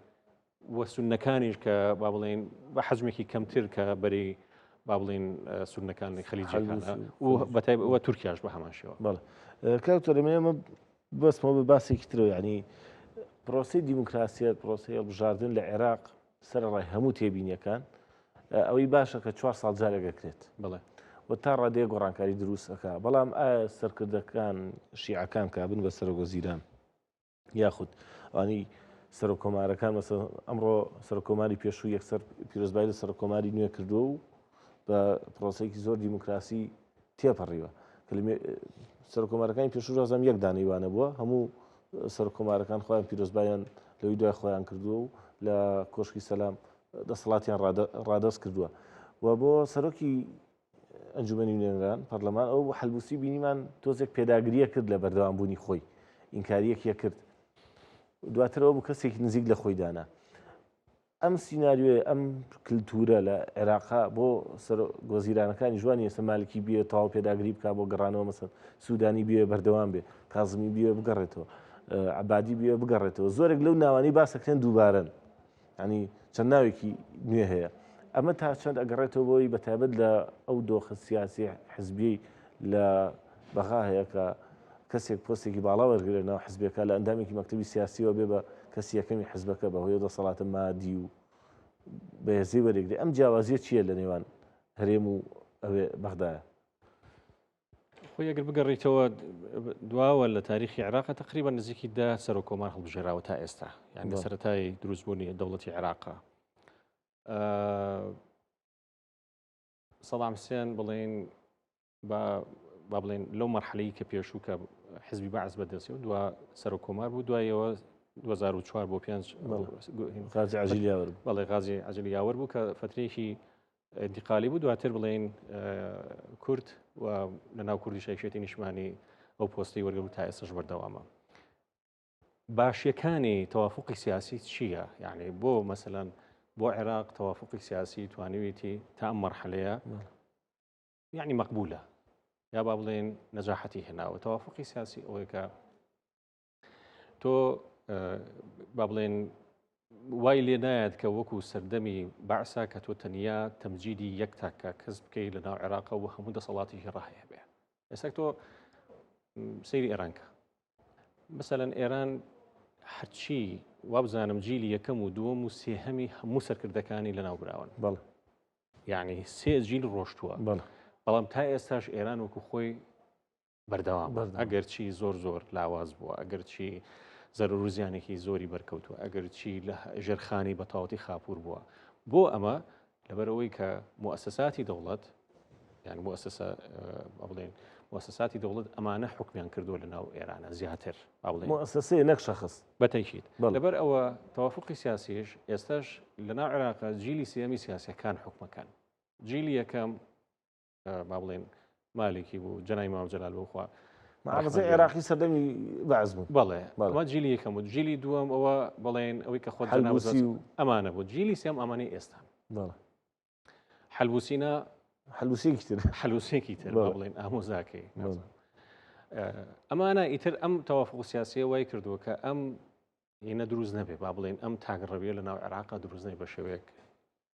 و سونەکانیش کە با بڵێن بە حەزمێکی کەمتر کە بەری با بڵێن سونەکانی خەلیجەکانە و بەتایبەت تورکیاش بە هەمان شێوە. بەڵێ کاکتۆر ئێمە بەسمەوە بە باسێکی ترەوە ینی پرۆسی دیموکراسیەت پرۆسی هەڵبژاردن لە عێراق سەرڕای هەموو تێبینیەکان ئەوەی باشە کە 4 ساڵ جارێگەکرێت بڵێ و تا ڕادەیە گۆڕانکاری دروستەکە بەڵام ئایا سەرکردەکان شیعەکان کابن بە سەرۆگۆزیران یاخود ئەنی سەر و کۆمارەکان مەسە ئەمڕۆ سەر و کۆماری پێشوو یەکسەر پیرۆزبای لە سەر و کۆماری نوێ کردو و بە پرۆسەیەکی زۆر دیموکراسی تێپەڕیوە کە سەر و کۆمارەکانی پێشوو ڕازم یەک دانەیوانە بووە هەموو سەر و کۆمارەکان خۆیان پیرۆزبایان لەوەی دوای خۆیان کردووە و لە کۆشکی سەلام دەسەڵاتیان ڕادەست کردووە و بۆ سەرۆکی ئەنجومەنی نوێنەران پەرلەمان ئەو هەلبوسی بینیمان تۆزێک پێداگریە کرد لە بەردەوامبوونی خۆی ئینکاریەکیە کرد دواترەوە بوو کەسێکی نزیک لە خۆی دانا ئەم سیناریۆ ئەم کللتورە لە عێراقا بۆ گۆزیرانەکانی جوانی ئێستا مالکی بیە تەواو پێداگری بکە بۆ گەڕانەوە مەسەن سوودانی بیە بەردەوام بێ کازمی بیە بگەڕێتەوە عەبادی بیە بگەڕێتەوە زۆرێک لەو ناوانەی باسەکرێن دووبارەن ینی چەند ناوێکی نوێ هەیە ئەمە تا چەند ئەگەڕێتەوە بۆی بەتایبەت لە ئەو دۆخە سیاسی حزبی لە بەغا هەیە کە کەسێک پۆستێکی باڵا وەرگێنەوە حزبەکە لە ئەندامێکی مەکتەبی سیاسیەوە بێ بە کەسی یەکەمی حزبەکە بەهۆی دەسەڵاتە مادی و بەهێزی وەرێگرێ ئەم جیاوازیە چییە لە نێوان هەرێم و ئەوێ بەغدایە؟ خۆی ئەگەر بگەڕێیتەوە دواوە لە تاریخی عێراقا تقریبا نزیکی 10 سەر و کۆمار هەڵبژێراوە تا ئێستا یعنی سەرەتای دروستبوونی دەوڵەتی عێراقا سەدام حوسێن بڵێن با بڵێن لەو مەرحەلەی کە پێشوو کە حزبی بەعز بەدەستی و دوا سەر و کۆمار بوو دوایەوە 2004 بۆ 5 غازی عەجیلیاوەر بوو. بەڵێ غازی عەجیلیاوەر بوو کە فترەیەکی انتقالی بوو. دواتر بڵێن کورد و لەناو کوردی شایشێتی نیشتمانی ئەو پۆستی وەرگرت تا ئێستاش بەردەوامە. باشیەکانی تەوافقی سیاسی چییە؟ یعنی بۆ مەسەلەن بۆ عێراق تەوافقی سیاسی توانیویەتی تا ئەم مەرحەلەیە یعنی مەقبولە یا با بڵێن نەجاحەتی هێناوە. تەوافقی سیاسی ئەوەیە کە تۆ با بڵێن وای لێ نایەت کە وەکو سەردەمی بەعسا کە تۆ تەنیا تەمجیدی یەک تاکە کەس بکەی لەناو عێراقە و هەموو دەسەڵاتێکی ڕاهەیە بێ. ئێستا تۆ سەیری ئێرانکە مەسەلەن ئێران هەرچی وابزانم جیلی یەکەم و دووەم و سێهەمی هەموو سەرکردەکانی لەناو براون. بەڵێ یعنی سێ جیل ڕۆشتووە. بەڵام تا ئێستاش ئێران وەکو خۆی بەردەوام ئەگەر چی زۆر لاواز بووە، ئەگەر چی زەرروزیانێکی زۆری بەرکەوتووە، ئەگەر چی لە ژێرخانی بەتاوەتی خاپور بووە. بۆ ئەمە لەبەرەوەی کە موسساتی دەوڵەت یعنی بڵێن موسساتی دەوڵەت ئەمانە حکمیان کردووە لەناو ئێرانە زیاتر موسسەیە نەک شەخص بەتەیشیت. لەبەر ئەوە تەوافقی سیاسیش ئێستاش لەناو عێراقا جیلی سێمی سیاسەکان حکومەکان. جیلی یەکەم با بڵێن مالێکی بوو جەنای مام جەلال بووخوا معارضەی عێراقی سەردەمی بەعز بوو. بەڵێ ئەمە جیلی یەکەم و جیلی دووەم ئەوە بڵێن ئەوەی کە خۆت ئەمانە بوو. جیلی سێم ئەمانەی ئێستا حەلبوسینە حەلوسێکی تر بڵێن ئامۆزاکەی ئەمانە ئیتر ئەم تەوافق سیاسیە وای کردووە کە ئەم هینە دروست نەبێ با بڵێن ئەم تاگەڕەویە لەناو عێراقا دروست نەبێ بە شێوەیەک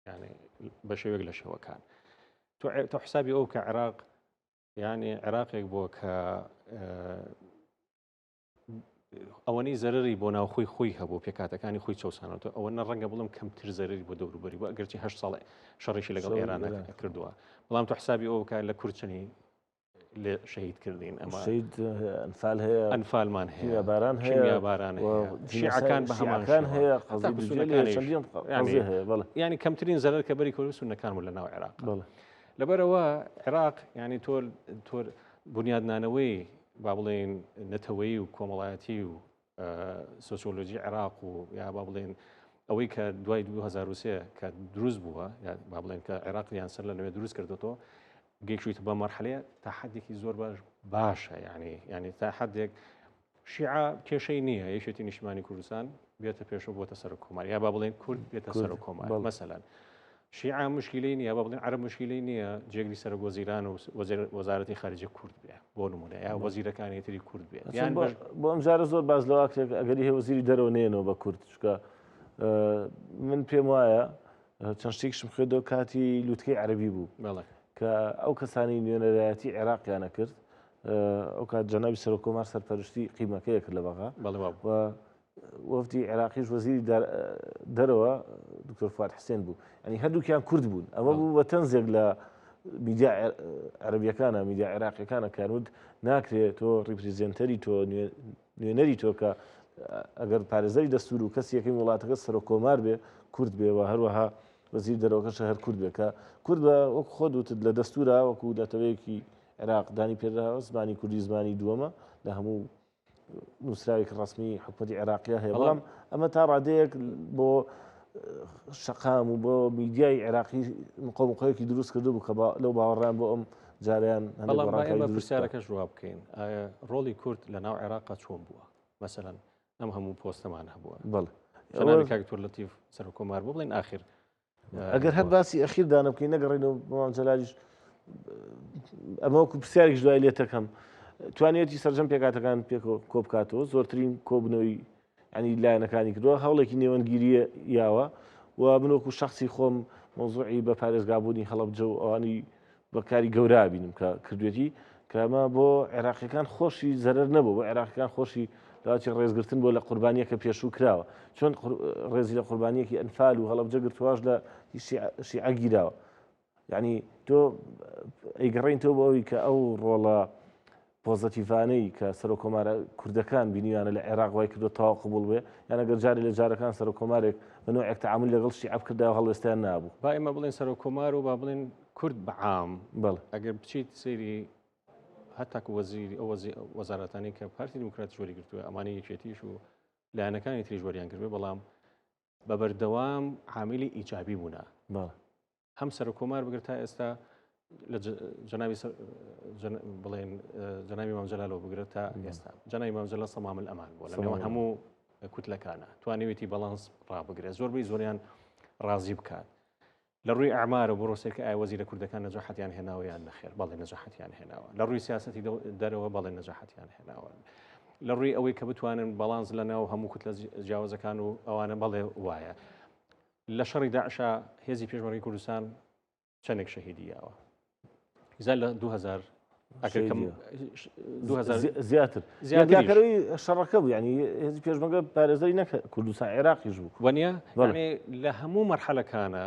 یعنی بە شێوەیەک لە شێوەکان. تۆ حسابی ئەو کە عێراق یعنی عێراقێک بووە کە ئەوەنەی زەرری بۆ ناوخۆی خۆی هەبوو پێکاتەکانی خۆی چەسانەوە ئەوەنە ڕەنگە بڵم کەمتر زەرری بۆ دەوروبەری بۆ ئەگەرچی 8 ساڵ شەڕێکی لەگەڵ ئێران کردووە. بەڵام تۆ حسابی ئەو کە لە کورچنی لێ شەهید کردین ئەمە ئەنفال هەیە ئەنفالمان هەیە باران هەیە باران شیعەکان بە هەمانکان هەیە ینی کەمترین زەرەر کە بەری کورد سونەکان بوو لەناو عێراق. لەبەرەوە عێراق ینی تۆ بنیادنانەوەی با بڵێن نەتەوەی و کۆمەڵایەتی و سۆسیۆلۆژی عێراق و یا با بڵێن ئەوەی کە دوای 2023 کە دروست بووە یا با بڵێن کە عێراقیان سەر لە نوێ دروست کردەوە گەیشتویت بە مەرحەلەیە تا حدێکی زۆر باشە ینی تا حدێک شیعە کێشەی نییە یەکێتی نیشتمانی کوردستان بێتە پێشەوە بۆتە سەر کۆمار یا با بڵێن کورد بێتە سەر کۆمار مەسەلەن شیعە مشکلەی نییە با بڵێن عەرەب مشکلەی نییە جێگری سەرۆک وەزیران و وەزارەتی خارجە کورد بێ بۆ نمونە یا وەزیرەکانی تری کورد بێت بۆ ئەم جارە زۆر باز لەوە ئەگەری هەیە وەزیری دەرەوە نێنەوە بە کورد چکە من پێم وایە چەند شتێکشم خوێندەوە کاتی لوتکەی عەرەبی بوو کە ئەو کەسانی نوێنەرایەتی عێراقیانە کرد ئەو کات جەنابی سەرۆک کۆمار سەرپەرشتی قیمەکەیە کرد لە بەغا وەفدی عێراقیش وەزیری دەرەوە دکتۆر فواد حسێن بوو. ینی هەردووکیان کورد بوون. ئەمە بوو بە تەنزێک لە میدیا عەرەبیەکانە میدیا عێراقیەکانە کانود ناکرێت تۆ ڕیپریزێنتەری تۆ نوێنەری تۆ کە ئەگەر پارێزەری دەستور و کەسی یەکەمی وڵاتەکە سەرۆک کۆمار بێ کورد بێ و هەروەها وەزیر دەرەوەکەشە هەر کورد بێ کە کورد بە وەک خۆت وتت لە دەستورا وەکو دەتەوەیەکی عێراق دانی پێدراوە زمانی کوردی زمانی دووەمە لە هەموو نووسراوێکی ڕسمی حکومەتی عێراقیە هەیە. بەڵام ئەمە تا ڕادەیەک بۆ شەقام و بۆ میدیای عێراقی قۆمقۆیەکی دروست کردو بوو کە لەو باوەڕیان بۆ ئەم جاریان پرسیارەکە جواب بکەین. ئایا ڕۆڵی کورد لە ناو عێراقا چۆن بووە؟ مەسەلەن ئەم هەموو پۆستەمان هەبووە جەنابی کاکتۆر لەتیف سەرۆک کۆمار بۆ بڵێن ئاخر ئەگەر هەر باسی ئەخیر دانە بکەین نەگەڕێنەوە مام جەلالیش ئەمە وەکو پرسیارێکش دوای لێ دەکەم توانێتی سەرجەم پێکاتەکان پێ کۆ بکاتەوە زۆرترین کۆبنەوەی ینی لایەنەکانی کردووە هەوڵێکی نێوەنگیریە یاوە و بنۆکو شخصی خۆم مۆزوعی بە پارێزگابوونی هەڵەبجە و ئەوانی بەکاری گەورا بینم کە کردوێتی کە ئەمە بۆ عێراقیەکان خۆشی زەرەر نەبوو بۆ عێراقیەکان خۆشی داواتی ڕێزگرتن بۆ لە قوربانیەکە پێشوو کراوە چۆن ڕێزی لە قوربانیەکی ئەنفال و هەڵەبجە گرتواش لە شیعە گیراوە. یعنی تۆ ئەیگەڕێنتەوە بۆ ئەوی کە ئەو ڕۆڵە پۆزەتیڤانەی کە سەرۆکۆمارە کوردەکان بینیوانە لە عێراق وای کردو تەواو قبول بێ یان ئەگەر جارێ لە جارەکان سەرۆکۆمارێک بە نوعێک تەعامل لەگەڵ شیعەب کرداوە هەڵوێستیان نابوو. با ئێمە بڵێن سەرۆکۆمار و با بڵێن کورد بەعام بەڵێ ئەگەر بچیت سەیری هەتاکو وەزیری ئەو وەزارەتانی کە پارتی دیموکراتی جوۆری گرتووە ئەمانی یەکێتیش و لایەنەکانی تری جوۆریان کردوێ بەڵام بە بەردەوام عاملی ئیجابی بوونە. هەم سەرۆکۆمار بگرێت تا ئێستا لە جەنابی بڵێن جەنابی مام جەلالەوە بگرێت تا ئێستا جەنابی مام جەلال سەمام الئەمان بووە لە نێوان هەموو کوتلەکانە توانێتی بەڵانس ڕابگرێت زۆربەی زۆریان ڕازی بکات لە ڕووی ئەعمارە بۆ ڕۆستێک ئایا وەزیرە کوردەکان نەجاحەتیان هێناوە یان نەخێر بەڵێ نەجاحەتیان هێناوە لە ڕووی سیاسەتی دەرەوە بەڵێ نەجاحەتیان هێناوە لە ڕووی ئەوەی کە بتوانن بەڵانس لە ناو هەموو کوتلە جیاوازەکان و ئەوانە بەڵێ وایە لە شەڕی داعشا هێزی پێشمەرگەی کوردستان چەندێک شەهیدیەوە زال لە 2000 زیاتر زیاترەوەی شەڕەکە بوو ینی هێزی پێشمەرگە پارێزەری نەکرد کوردستان عێراقیش بوو وەنیە لە هەموو مەرحەلەکانە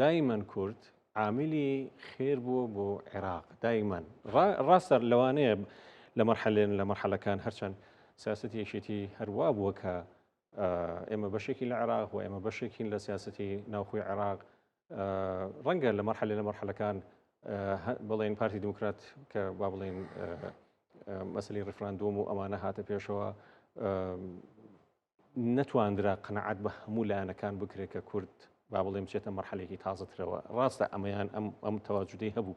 دایمەن کورد عاملی خێر بووە بۆ عێراق دایمەن ڕاستە لەوانەیە لە مەرحەلەکان هەرچەند سیاسەتی یەکێتی هەروە بووە کە ئێمە بەشێکی لە عێراق و ئێمە بەشێکین لە سیاسەتی ناوخۆی عێراق ڕەنگە لە مەرحەلەکان بڵێن پارتی دیموکرات کە با بڵێن مەسەلەی ڕفراندۆم و ئەمانە هاتە پێشەوە نەتواندرا قەنەعەت بە هەموو لایەنەکان بکرێت کە کورد با بڵێن بچێتە مەرحەلێکی تازەترەوە ڕاستە ئەمەیان ئەم تەواجودی هەبوو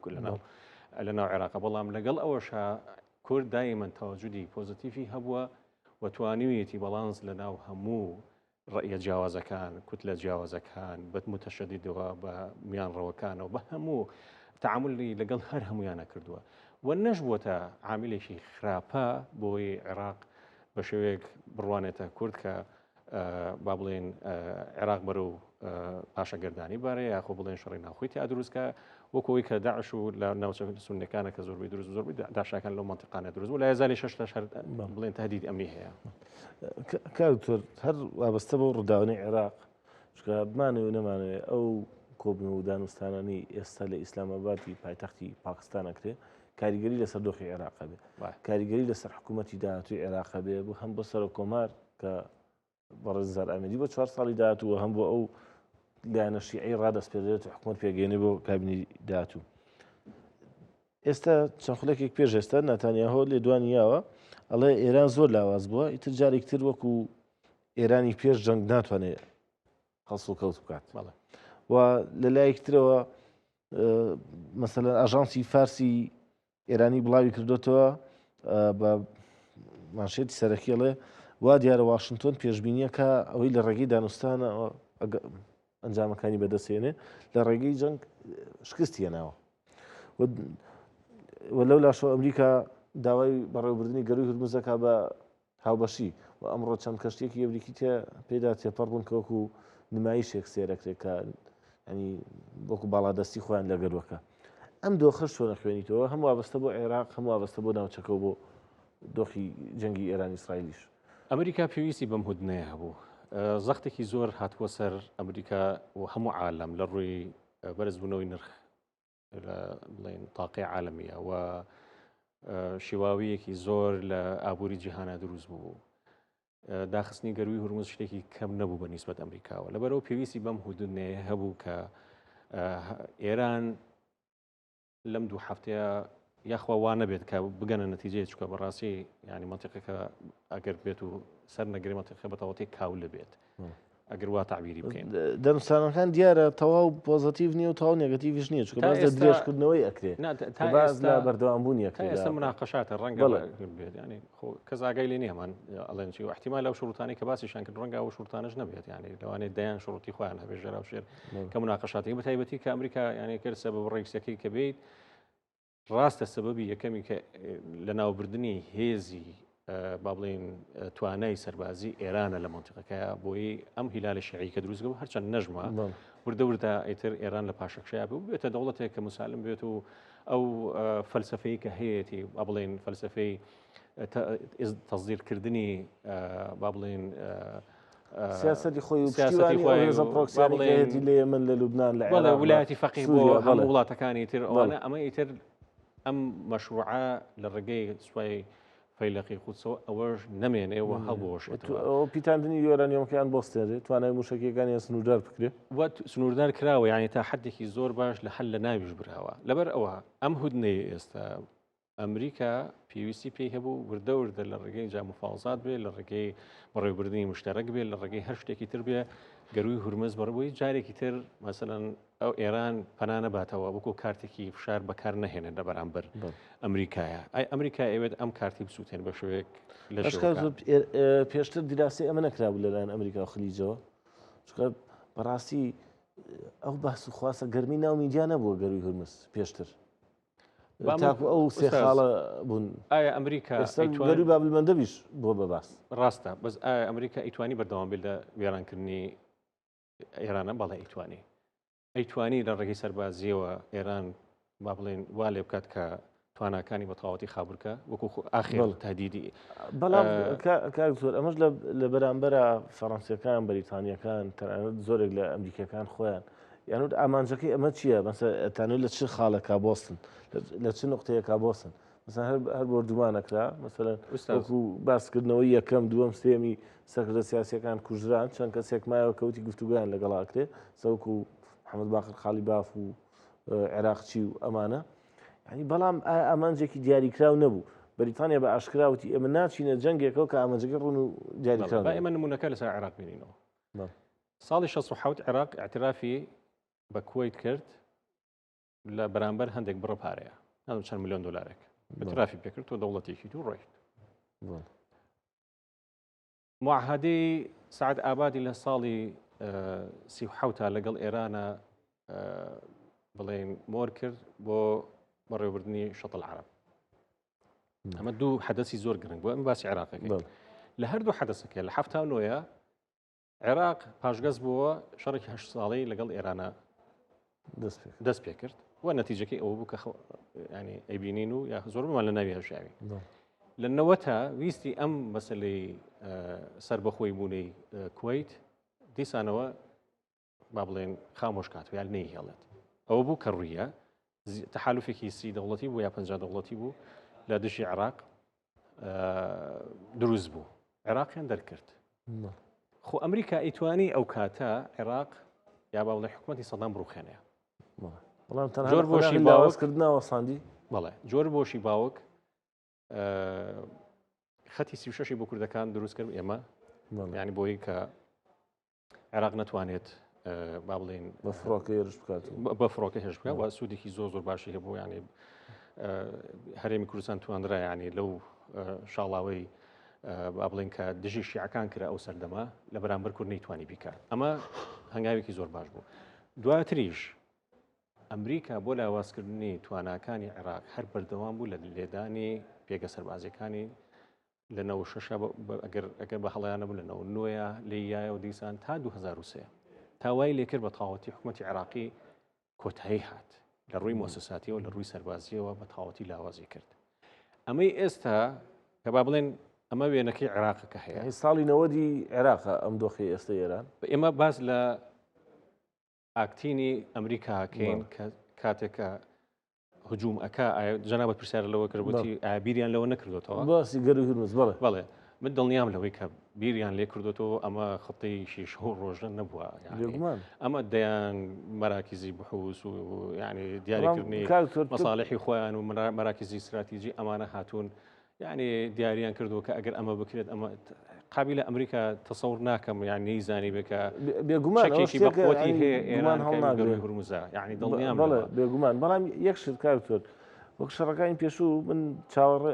لە ناو عێراقە بەڵام لەگەڵ ئەوەشە کورد دایمەن تەواجودی پۆزیتیڤی هەبووە و توانیویەتی بەڵانس لە ناو هەموو ڕەئیە جیاوازەکان کوتلە جیاوازەکان بە متەشەدیدەوە بە میانڕەوەکانەوە بە هەموو تعاملی لەگەڵ هەر هەمویانە کردووە و نەژبووەتە عاملێکی خراپە بۆی عێراق بە شێوەیەک بڕوانێتە کورد کە با بڵێن عێراق بەرەو پاشەگەردانی بارەیە یاخۆ بڵێن شەڕی ناوخۆی تا دروستکە وەکەوەی کە داعش و لە ناوچە سونیەکانە کە زۆربەی دروست زۆربەی داشاکان لەو مەنتیقانە دروست بوو لە هێزاری 6 بڵێن تهدید ئەمنی هەیە کاکتۆر هەر وابەستە بۆ ڕووداوەی عێراق بمانەوە نەمانەوێت ئەو کۆبنەوە و دانوستانانی ئێستا لە ئیسلامەبادی پایتەختی پاکستانەکرێ کاریگەری لەسەر دۆخی عێراق بێ کاریگەری لەسەر حکوومەتی داهاتووی عێراق بێ بۆ هەم بۆ سەرۆکۆمار کە بەڕێزار ئەمەدی بۆ 4 ساڵی داهاتووە هەم بۆ ئەو لایەنە شیعەی ڕادەسپێردرێت و حکوومەت پێگەێنێ بۆ کابینی داهاتوو ئێستا چەند خولێکێک پێش ئێستا نەتانیاهۆ لێدوانیاوە ئەڵێ ئێران زۆر لاواز بووە ئیتر جارێکتر وەکو ئێرانی پێش جەنگ ناتوانێت هەڵسو کەوت بکات و لەلایەکترەوە مەسەلەن ئاژانسی فارسی ئێرانی بڵاوی کردوتەوە بە مانشێتی سەرەکیڵێ وا دیارە واشنگتۆن پێشبینیەکە ئەوەی لە ڕێگەی دانوستانە ئەنجامەکانی بەدەستێنێ لە ڕێگەی جەنگ شکستی هێناوە و لەو لاشەوە ئەمریکا داوای بەڕێوەبردننی گەڕووی هورموزەکە بە هاوبەشی و ئەمڕۆ چەند کەشتێکی ئەمریکی پێدا تێپەڕ بوون کە وەکو نمایشێک سێرەکرێت کە ینی وەکو باڵادەستی خۆیان لە گەروەکە ئەم دۆخەش چۆنە خوێنیتەوە هەم وابەستە بۆ عێراق هەم وابەستە بۆ ناوچەکە و بۆ دۆخی جەنگی ئێران ئیسرائیلیش ئەمریکا پێویستی بەم هودنەیە هەبوو زەختێکی زۆر هاتووە سەر ئەمریکا و هەموو عالەم لە ڕووی بەرزبوونەوەی نرخ بڵێن تاقی عالەمیە و شێواویەکی زۆر لە ئابووری جیهانە دروست بوو داخستنی گەروی هورموز شتێکی کەم نەبوو بە نیسبەت ئەمریکاوە لەبەرەوە پێویستی بەم هودنەیە هەبوو کە ئێران لەم دوو هەفتەیە یاخوا وا نەبێت کە بگەنە نەتیجەیە چکە بەڕاستی ینی منتیقەکە ئەگەر بێت و سەر نەگەری منتیقە بەتەواوەتی کاو لەبێت ئەگەر وا تعبیری بکەین دەنووسانەکان دیارە تەواو پۆزتیڤ نییە و تەواو نێگەتیڤش نییە چکە باز لە درێژکردنەوەی ئەکرێ باز لە بەردەوامبوونیەکە ئێستا مناقەشاتە ڕەنگە بێت ینی کەس ئاگای لێ نییەمان ئەڵێن چی احتیمال لەو شروطانی کە باسیشان کرد ڕەنگە ئەو شروطانەش نەبێت ینی لەوانەیە دەیان شروطی خۆیان هەبێت ژێرا و شێر کە مناقەشاتی بەتایبەتی کە ئەمریکا ینی کرد سەبەب ڕێکسەکەی کە بێت ڕاستە سەبەبی یەکەمی کە لە ناوبردننی هێزی با بڵێن توانای سەربازی ئێرانە لە منتیقەکەیە بۆی ئەم هیلالە شیعی کە دروستگە و هەرچەند نەژمە وردەوردا ئیتر ئێران لە پاشەکشەیە بوو بێتە دەوڵەتێک کە مسالم بێت و ئەو فەلسفەی کە هەیەی با بڵێن فەلسفەی تەزدیرکردنی با بڵێن سیاسەتی خۆی و پشتیوانی ڕێزە پرۆکسیانی لە یەمەن لە لوبنان لە وڵاتی فەقیه بۆ هەموو وڵاتەکانی تر ئەوانە ئەمە ئیتر ئەم مەشروعە لە ڕێگەی سوپای فەیلقی قودسەوە ئەوەش نەمێنێەوە هەڵبۆشێتەوە. ئەو پیتاندنی یۆرانیۆمەکەیان بۆستێنێت توانای موشکیەکانی سنووردار بکرێت وە سنووردار کراوە یعنی تا حدێکی زۆر باش لە هەل لە ناویش براوە. لەبەر ئەوە ئەم هودنەی ئێستا ئەمریکا پێویستی پێی هەبوو وردە وردە لە ڕێگەی جامفاوزات بێ، لە ڕێگەی بەڕێوەبردننی مشتەرەک بێت، لە ڕێگەی هەر شتێکی تر بێ گەروی هورمز بەڕبووی جارێکی تر مەسەن ئەو ئێران پەنانە باتەوە وەکو کارتێکی فشار بەکار نەهێنێت لە بەرامبەر ئەمریکایە. ئەی ئەمریکا ئەوێت ئەم کارتی بسووتێن بە شوەیەک لە پێشتر دیراسی ئەمە نەکرابوو لەلایەن ئەمریکا و خلیجەوە چکە بەڕاستی ئەو بەس و خواسە گەرمی ناو میدیا نەبووە گەروی هورمز پێشتر تاکو ئەو سێ خاڵە بوون. ئایا ئەمریکا گەروی بابلمەندەبیش بۆ بەباس ڕاستە بەس ئایا ئەمریکا ئیتوانی بەردەوام بێت لە وێرانکردنی ئێرانە بەڵێ ئیتوانی ئەیتوانی لە ڕێگەی سەربازیەوە ئێران با بڵێن وا لێ بکات کە تواناکانی بە تەواوەتی خابورکە وەکو ئاخر تادیدی. بەڵام کاکتۆر ئەمەش لە بەرامبەرە فەڕەنسیەکان بەریتانیەکان تەنانەت زۆرێک لە ئەمریکەکان خۆیان یانوت ئامانجەکەی ئەمە چییە؟ مەسەتانوێت لە چ خاڵێکا بۆستن لە چ نقطەیەکا بۆستن مثلا هەر بردومانەکرا مەسەلەن وەکو باسکردنەوەی یەکەم دووەم سێمی سەرکردە سیاسیەکان کوژران چەند کەسێک مایەوە کەوتی گفتوگویان لەگەڵاکرێ سەوەکو محەممەد باقر خالیباف و عێراقچی و ئەمانە ینی بەڵام ئامانجێکی دیاریکراو نەبوو. بەریتانیا بە ئاشکراوتی ئێمە ناچینە جەنگێکەوە کە ئامانجەکە ڕوون و دیاریکراو. ئێمە نمونونەکە لەسەر عێراق بینینەوە. ساڵی 1960 عێراق اعترافی بە کوێیت کرد لە بەرامبەر هەندێک بڕە پارەیە نازم چەند ملیۆن دلارێک اعترافی پێکرد تۆ دەوڵەتێکی دوو ڕۆیشت. معاهدەی سعد ئابادی لە ساڵی 37 لەگەڵ ئێرانە بڵێن مۆر کرد بۆ بەڕێوەبردننی شەتڵ عەرەب. ئەمە دوو حەدەسی زۆر گرنگ بووە. ئەمە باسی عێراقەکەین. لە هەردوو حەدەسەکە لە 79 عێراق پاشگەز بووە شەڕێکی 8 ساڵەی لەگەڵ ئێرانە دەست پێ کرد و نەتیجەکەی ئەوە بوو کە ینی ئەیبینین و یا زۆر بمان لە ناوی هەشاوی لە 90 ویستی ئەم مەسلەی سربەخۆی بوونەی کوێیت دیسانەوە با بڵێن خامۆش کات یان نەی هێڵێت. ئەوە بوو کە ڕوویە تەحالوفێکی 30 دەوڵەتی بوو یا 50 دەوڵەتی بوو لە دژی عێراق دروست بوو. عێراقیان دەرکرد. خۆ ئەمریکا ئیتوانی ئەو کاتە عێراق یا با بڵێ حکومەتی سەدام بڕوخێنەیە. زۆر بۆشی باوەزکردنەوە ساندی بەڵێ جۆر بۆشی باوک خەتی 36 بۆ کوردەکان دروست کرد ئێمە ینی بۆی کە عێراق نەتوانێت با بڵێن بە فڕۆکە هێرش بکات بە فڕۆکە هێرش بکات و سوودێکی زۆر زۆر باشی هەبوو ینی هەرێمی کوردستان توانرا ینی لەو شاڵاوەی با بڵێن کە دژی شیعەکان کرا ئەو سەردەما لە بەرامبەر کورد نەیتوانی بیکات. ئەمە هەنگاوێکی زۆر باش بوو. دواتریش ئەمریکا بۆ لاوازکردنی تواناکانی عێراق هەر بەردەوام بوو لە لێدانی پێگە سەربازیەکانی لە 96 ئەگەر بە هەڵیان نەبوو لە 99 لێیایە و دیسان تا 2003 تاوای لێکرد بە تەواوەتی حکوومەتی عێراقی کۆتایی هات لە ڕووی مؤسساتیەوە لە ڕووی سەربازیەوە بە تەواوەتی لاوازی کرد. ئەمەی ئێستا کە با بڵێن ئەمە وێنەکەی عێراقەکە هەیە ساڵی 90 عێراقە ئەم دۆخی ئێستا ئێران ئێمە باز لە ئاکتینی ئەمریکاکەین کاتێکە هجووم ئەکا جەنابەت پرسیارە لەوە کردوتی بیریان لەوە نەکردوێتەوە باسی گەروی هورمز بەڵێ من دڵنیام لەوەی کە بیریان لێ کردوێتەوە ئەمە خەڵی شیش ڕۆژە نەبووە ئەمە دەیان مەراکزی بحوس و ینی دیاریکردنی مەساڵحی خۆیان و مەراکزی استراتیژی ئەمانە هاتوون ینی دیاریان کردووە کە ئەگەر ئەمە بکرێت ئەمە قابلە ئەمریکا تەسەور ناکەم یان نەیزانی بێکە بێگومانێکی بەقوتی هەیە ئێران هەڵناگرێت هورموزە ینی دڵنیام بێگومان بەڵام یەک شت کارتۆر وەک شەڕەکانی پێشوو من چاوەڕێ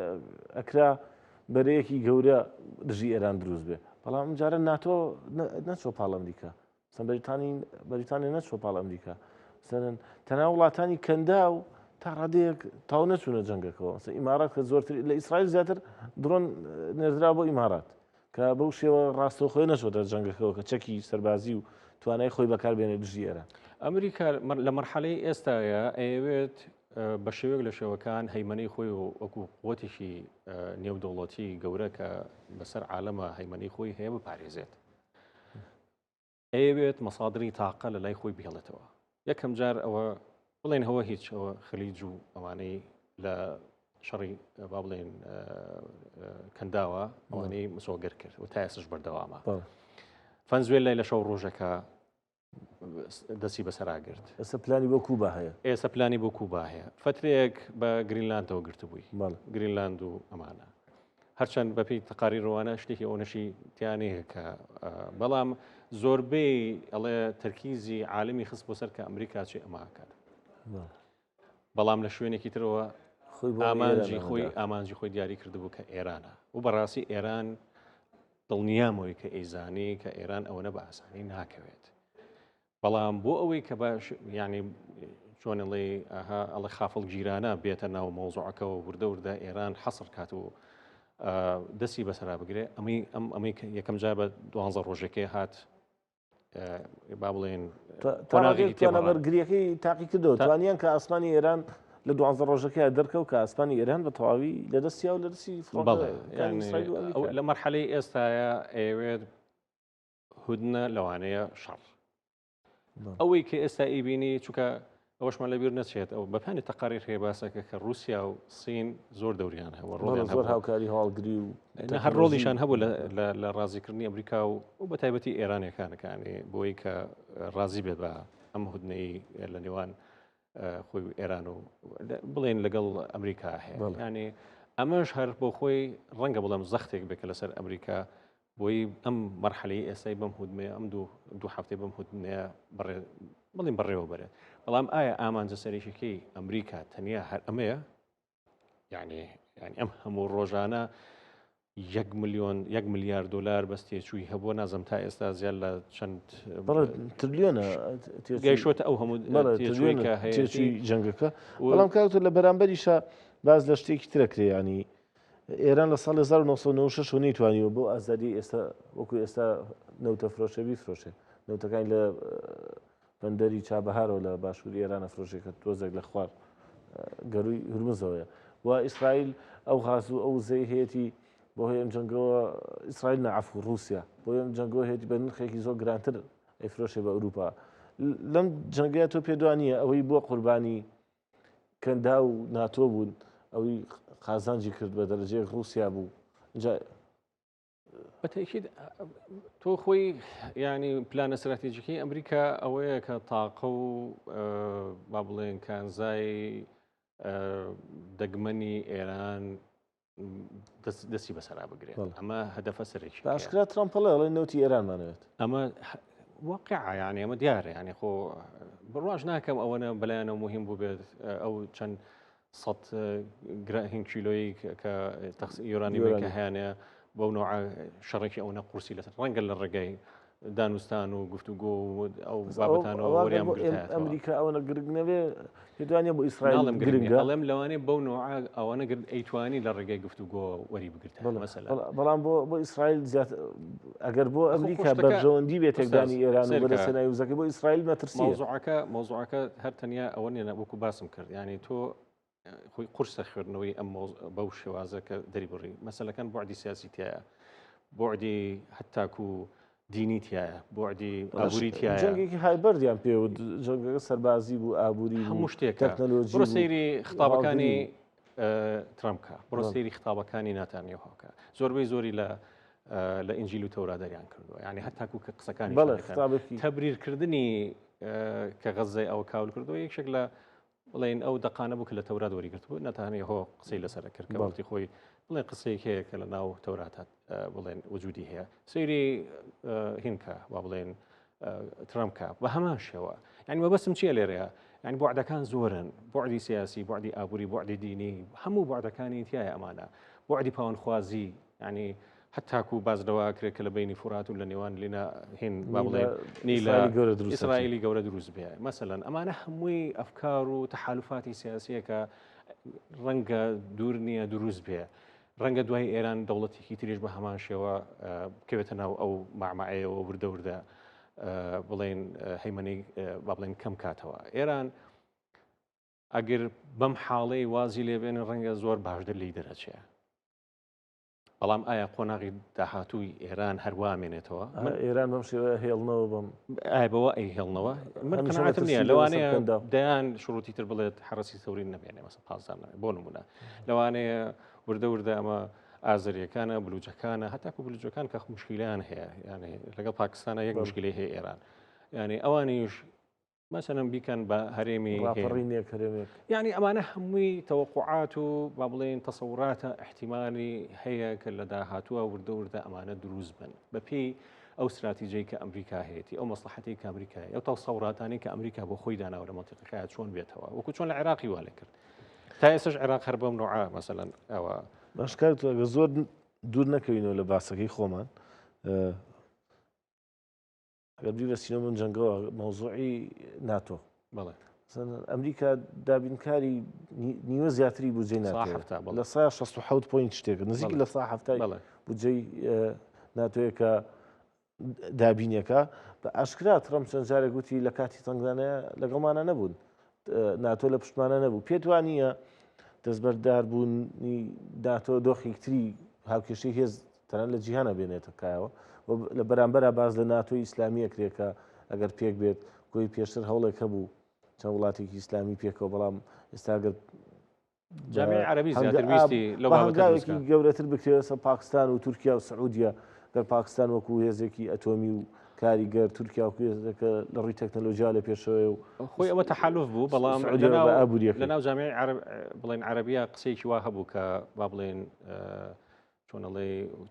ئەکرا بەرەیەکی گەورە دژی ئێران دروست بێ بەڵام جارە ناتۆ نەچۆ پاڵ ئەمریکا بەریتانیا نەچۆ پاڵ ئەمریکا سەرن تەنها وڵاتانی کەندا و تا ڕادەیەک تاو نەچوونە جەنگەکەەوە ئیمارات کە زۆرتر لە ئیسرائیل زیاتر درۆن نێردرا بۆ ئیمارات کە بەو شێوە ڕاستەوخۆی نەچۆتە جەنگەکەەوە کە چەکی سەربازی و توانای خۆی بەکاربێنێت دژی ئێران. ئەمریکا لە مەرحەلەی ئێستاە ئەوێت بە شێوەیەک لە شێوەکان هەیمەنەی خۆی و وەکو قوتێکی نێودەوڵەتی گەورە کە بەسەر عالەمە هەیمەنەی خۆی هەیە بپارێزێت. ئەوێت مەسادری تاقە لە لای خۆی بهێڵێتەوە. یەکەم جار ئەوە بڵێن هەوە هیچ ئەوە خەلیج و ئەوانەی لە شەڕی با بڵێن کەنداوە ئەوانەی مسۆگەر کرد و تا ئێستش بەردەوامە. ڤەنزوێلای لە شەو ڕۆژەکە دەستی بەسەراگرت. ئێستا پلانی بۆ کوبا هەیە. ئێستا پلانی بۆ کوبا هەیە. فترێک بە گرینلاندەوە گرتبووی. گرینلاند و ئەمانە. هەرچەند بەپی تەقاریڕوانە شتێکی ئەو نەشی تیانەیە کە بەڵام زۆربەی ئەڵێ تەرکیزی عالمی خست بۆ سەر کە ئەمریکا چێ ئەماکات. بەڵام لە شوێنێکی ترەوە ئامانجی خۆی دیاری کردبوو کە ئێرانە و بەڕاستی ئێران دڵنیامەوەی کە ئەیزانی کە ئێران ئەوەنە بە ئاسانی ناکەوێت. بەڵام بۆ ئەوەی کە باش ینی چۆنڵێ ئەڵە خافڵ گیرانە بێتە ناو مۆزوعەکەەوە وردە وردە ئێران حەسر کات و دەستی بەسەرا بگرێ ئەمەی یەکەم جا بە 12 ڕۆژێکی هات با بڵێن بەرگریەکەی تاقی کردەوە توانیان کە ئاسمانی ئێران لە 12 ڕۆژەکەی دەرکەوت کە ئاسمانی ئێران بە تەواوی لە دەستیا و لە دەستی لە مەرحەلەی ئێستاە ئەوێت هودنە لەوانەیە شەڕ ئەوەی کە ئێستا ئیبینی چونکە ئەوەشمان لەبیر نەچێت ئەو بەپانی تەقاریر هەیە باسەکە کە رووسیا و سین زۆر دەوریان هەوە زۆر هاوکاری هەواڵگری و هەر ڕۆڵیشان هەبوو لە ڕازیکردنی ئەمریکا و بە تایبەتی ئێرانەکانەکانی بۆی کە ڕازی بێت بە ئەم هودنەی لە نێوان خۆی ئێران و بڵێن لەگەڵ ئەمریکا هەیە ینی ئەمەش هەر بۆ خۆی ڕەنگە بڵام زەختێک بێکە لەسەر ئەمریکا بۆی ئەم مەرحەلەی ئێستای بەم هودمەیە ئەم دوو هەفتەی بەم هودمەیە بڵین بەڕێوە بەرێت بەڵام ئایا ئامانجە سەرێکیەکەی ئەمریکا تەنیا هەر ئەمەیە یعنی ئەم هەموو ڕۆژانە 1 ملیار دلار بەستێچووی هەبووە نازەم تا ئێستا زیاد لە چەند تریلیۆنە گەیشتە ئەو هەموو تێچووی جەنگەکە بەڵام کاتۆ لە بەرامبەریشە باز لە شتێکی ترەکرێ ینی ئێران لە ساڵ 1996 نەیتوانیوە بۆ ئازادی ئێستا وەکو ئێستا نەوتە فرۆشە بیفرۆشێ نەوتەکانی لە بەندەری چابەهارەوە لە باشووری ئێرانە فرۆشێکە تۆزێک لە خوار گەروی هورمزەوەیە و ئیسرائیل ئەو غاز و ئەو زەی هەیەی بۆ هۆی ئەم جەنگەوە ئیسرائیل نەعەفو رووسیا بۆ ئەم جەنگەوە هەیەی بە نرخێکی زۆر گرانتر ئەیفرۆشێ بە ئەوروپا لەم جەنگەیە تۆ پێدوانیە ئەوەی بۆ قوربانی کەندا و ناتۆ بوون ئەوەی قازانجی کرد بە دەرەجەیەک رووسیا بوو بەتەکید تۆ خۆی ینی پلانە استراتیژیەکەی ئەمریکا ئەوەیە کە تاقە و با بڵێن کانزای دەگمەنی ئێران دەستی بەسەرا بگرێت ئەمە هەدەفە سەرێکی ئاشکرا ترامپڵێ ئەڵێ نەوتی ئێرانمانەوێت ئەمە واقعە ینی ئەمە دیارە ینی خۆ بڕواژ ناکەم ئەوەنە بەلایەنە مهم بوو بێت ئەو چەند 100 کیلۆیی کە یۆرانیومێکە هیانەیە بەو نوع شەڕێکی ئەوە قورسی لەسەر ڕەنگە لە ڕێگەی دانوستان و گفتوگۆ ئەو بابەتانەوە وەریان بگرێت ئەمریکا ئەوەنە گرنگ نەبێ پێدوانێ بۆ ئیسرائیل گرنگە ئەڵێم لەوانەیە بەو نوع ئەوانە ئەیتوانی لە ڕێگەی گفتوگۆ وەری بگرێت بەڵام بۆ ئیسرائیل ئەگەر بۆ ئەمریکا بەرژەوەندی بێت تێکدانی ئێران و بەدەستهێنانی وزەکە بۆ ئیسرائیل مەترسی مۆزوعەکە هەر تەنیا ئەوە نیە وەکو باسم کرد ینی تۆ خۆی قورسە خوێندنەوەی ئەم بەو شێوازە کە دەریبڕی مەسەلەکان بۆعدی سیاسی تایە بۆعدی هەتاکو دینی تایە بۆعدی ئابووری تایە جەنگێکی هایبەردیان پێ و جەنگەکە سەربازی بوو ئابووری هەموو شتێکە بڕۆ سەیری ختابەکانی ترامپکە بڕۆ سەیری ختابەکانی ناتانیاهۆکە زۆربەی زۆری لە ئینجیل و تەورا دەریان کردووە یعنی هەتاکو کە قسەکانی تەبریرکردنی کە غەزای ئەوە کاول کردووە یەکشێک لە بڵێن ئەو دقانە بوو کە لە تەورات وەریگرتبوو نەتانەیە هۆ قسەی لەسەر کرد کە وەختی خۆی بڵێن قسەیەک هەیە کە لە ناو تەوراتات بڵێن وجودی هەیە سەیری هینکە وا بڵێن ترامپکە بە هەمان شێوە یعنی مەبەستم چییە لێرەیە یعنی بوعدەکان زۆرن بوعدی سیاسی بوعدی ئابووری بوعدی دینی هەموو بوعدەکانی تایە ئەمانە بوعدی پاوەندخوازی ینی هەتاکو بازدەوا کرێت کە لە بینی فورات و لە نێوان لێنە هین با بڵێن ئیسرائیلی گەورە دروست بێ مەسەلەن ئەمانە هەمووی ئەفکار و تەحالوفاتی سیاسیەکە ڕەنگە دوور نییە دروست بێ ڕەنگە دوای ئێران دەوڵەتێکی تریش بە هەمان شێوە بکەوێتە ناو ئەو مامەعەیەوە وردە وردە بڵێن هەیمەنەی با بڵێن کەم کاتەوە ئێران ئەگەر بەم حاڵەی وازی لێبێن ڕەنگە زۆر باشتر لی دەرەچێ بەڵام ئایا قۆناغی داهاتووی ئێران هەروامێنێتەوە ئێران بەم شێوە هێڵنەوە بەم ئایا بەوە ئەی هێڵنەوە من قەناعەتم نییە لەوانەیە دەیان شروعی تر بڵێت حرەسی سەوری نەبێنێ مەسە پازان نەبێ بۆ نمونە لەوانەیە وردە وردە ئەمە ئازەریەکانە بلوچەکانە هەتاکو بلوچەکان کە مشکلیان هەیە یعنی لەگەڵ پاکستانە یەک مشکلی هەیە ئێران یعنی ئەوانیش مثلا بیکەن بە هەرێمی یعنی ئەمانە هەمووی تەوەقعات و با بڵێن تەسەوراتە احتیمالی هەیە کە لە داهاتووە وردە وردە ئەمانە دروست بن بەپێی ئەو استراتیژەی کە ئەمریکا هەیەی ئەو مەسلحەتی کە ئەمریکای ئەو تەسەوراتانی کە ئەمریکا بۆ خۆی داناوە لە مەنتیقەکەیە چۆن بێتەوە وەکو چۆن لە عێراقی وا لێ کرد تا ئێستاش عێراق هەر بەم نوعە مثلا ئەوە باشکار ئەگە زۆر دوور نەکەوینەوە لە باسەکەی خۆمان بیر سینۆ من جەنگەوە مەوزوعی ناتۆ بەڵێ ئەمریکا دابینکاری نیوە زیاتری بودجەی ناتۆ لە 167 پوینت شتێکە نزیکی لە 170 بودجەی ناتۆیە کە دابینیەکە بە ئاشکرا ترەمپ چەند جارێک گوتی لە کاتی تەنگدانەیە لەگەڵمانە نەبوون ناتۆ لە پشتمانە نەبوو پێت وانە دەستبەرداربوونی ناتۆ دۆخێکتری هاوکێشەی هێز تەنان لە جیهانە بێنێتە کایەوە لە بەرامبەر باز لە ناتۆی ئیسلامی ئەکرێکە ئەگەر پێک بێت گۆی پێشتر هەوڵێک هەبوو چەند وڵاتێکی ئیسلامی پێکەوە بەڵام ئێستاگەر جامعی عەرەبی زیاتر ویستی لەو بابەتێکی گەورەتر بکرێتە پاکستان و تورکیا و سعودیا گەر پاکستان وەکو هێزێکی ئەتۆمی و کاریگەر تورکیا و هێزەکە لە ڕووی تەکنەلۆژیا لە پێشەوە و خۆی ئەوە تەحالف بوو بەڵام لەناو جامعی بڵێن عەرەبیە قسەیەکی وا هەبوو کە با بڵێن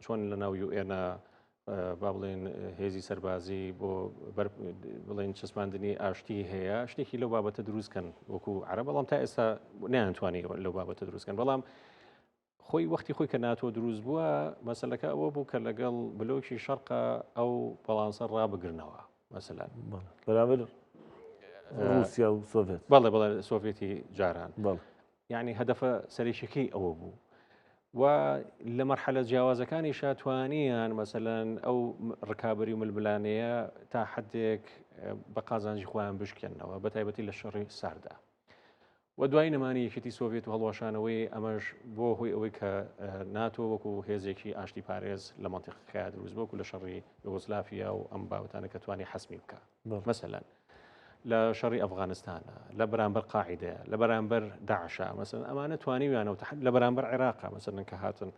چۆن لەناو یوئێنە با بڵێن هێزی سەربازی بۆ بڵێن چەسماندنی ئاشتی هەیە شتێکی لەو بابەتە دروستکەن وەکو عەرەب بەڵام تا ئێستا نەیانتوانی لەو بابەتە دروستکەن بەڵام خۆی وەختی خۆی کە ناتۆ دروست بووە مەسەلەکە ئەوە بوو کە لەگەڵ بلۆکی شەرقە ئەو بەڵانسە ڕابگرنەوە مەسەلەن بەرامبەر رووسیا و سۆڤێت بەڵێ سۆڤێتی جاران یعنی هەدەفە سەرێکیەکەی ئەوە بوو و لە مەرحەلە جیاوازەکانی شاتوانیان مەسەلەن ئەو ڕکابەری و ململانەیە تا حدێک بە قازانجی خۆیان بشکێنەوە بە تایبەتی لە شەڕی ساردا و دوای نەمانی یەکێتی سۆڤێت و هەڵواشانەوەی ئەمەش بۆ هۆی ئەوەی کە ناتۆ وەکو هێزێکی ئاشتی پارێز لە مەنتیقەکە دروست بۆکو لە شەڕی یوگۆسلافیا و ئەم باوتانە کە توانی حەسمی بکە مەسەلەن لە شەڕی ئەفغانستانە لە بەرامبەر قاعیدەیە لە بەرامبەر داعشە مەسەلەن ئەمانە توانیویانە لە بەرامبەر عێراقا مەسەلەن کە هاتن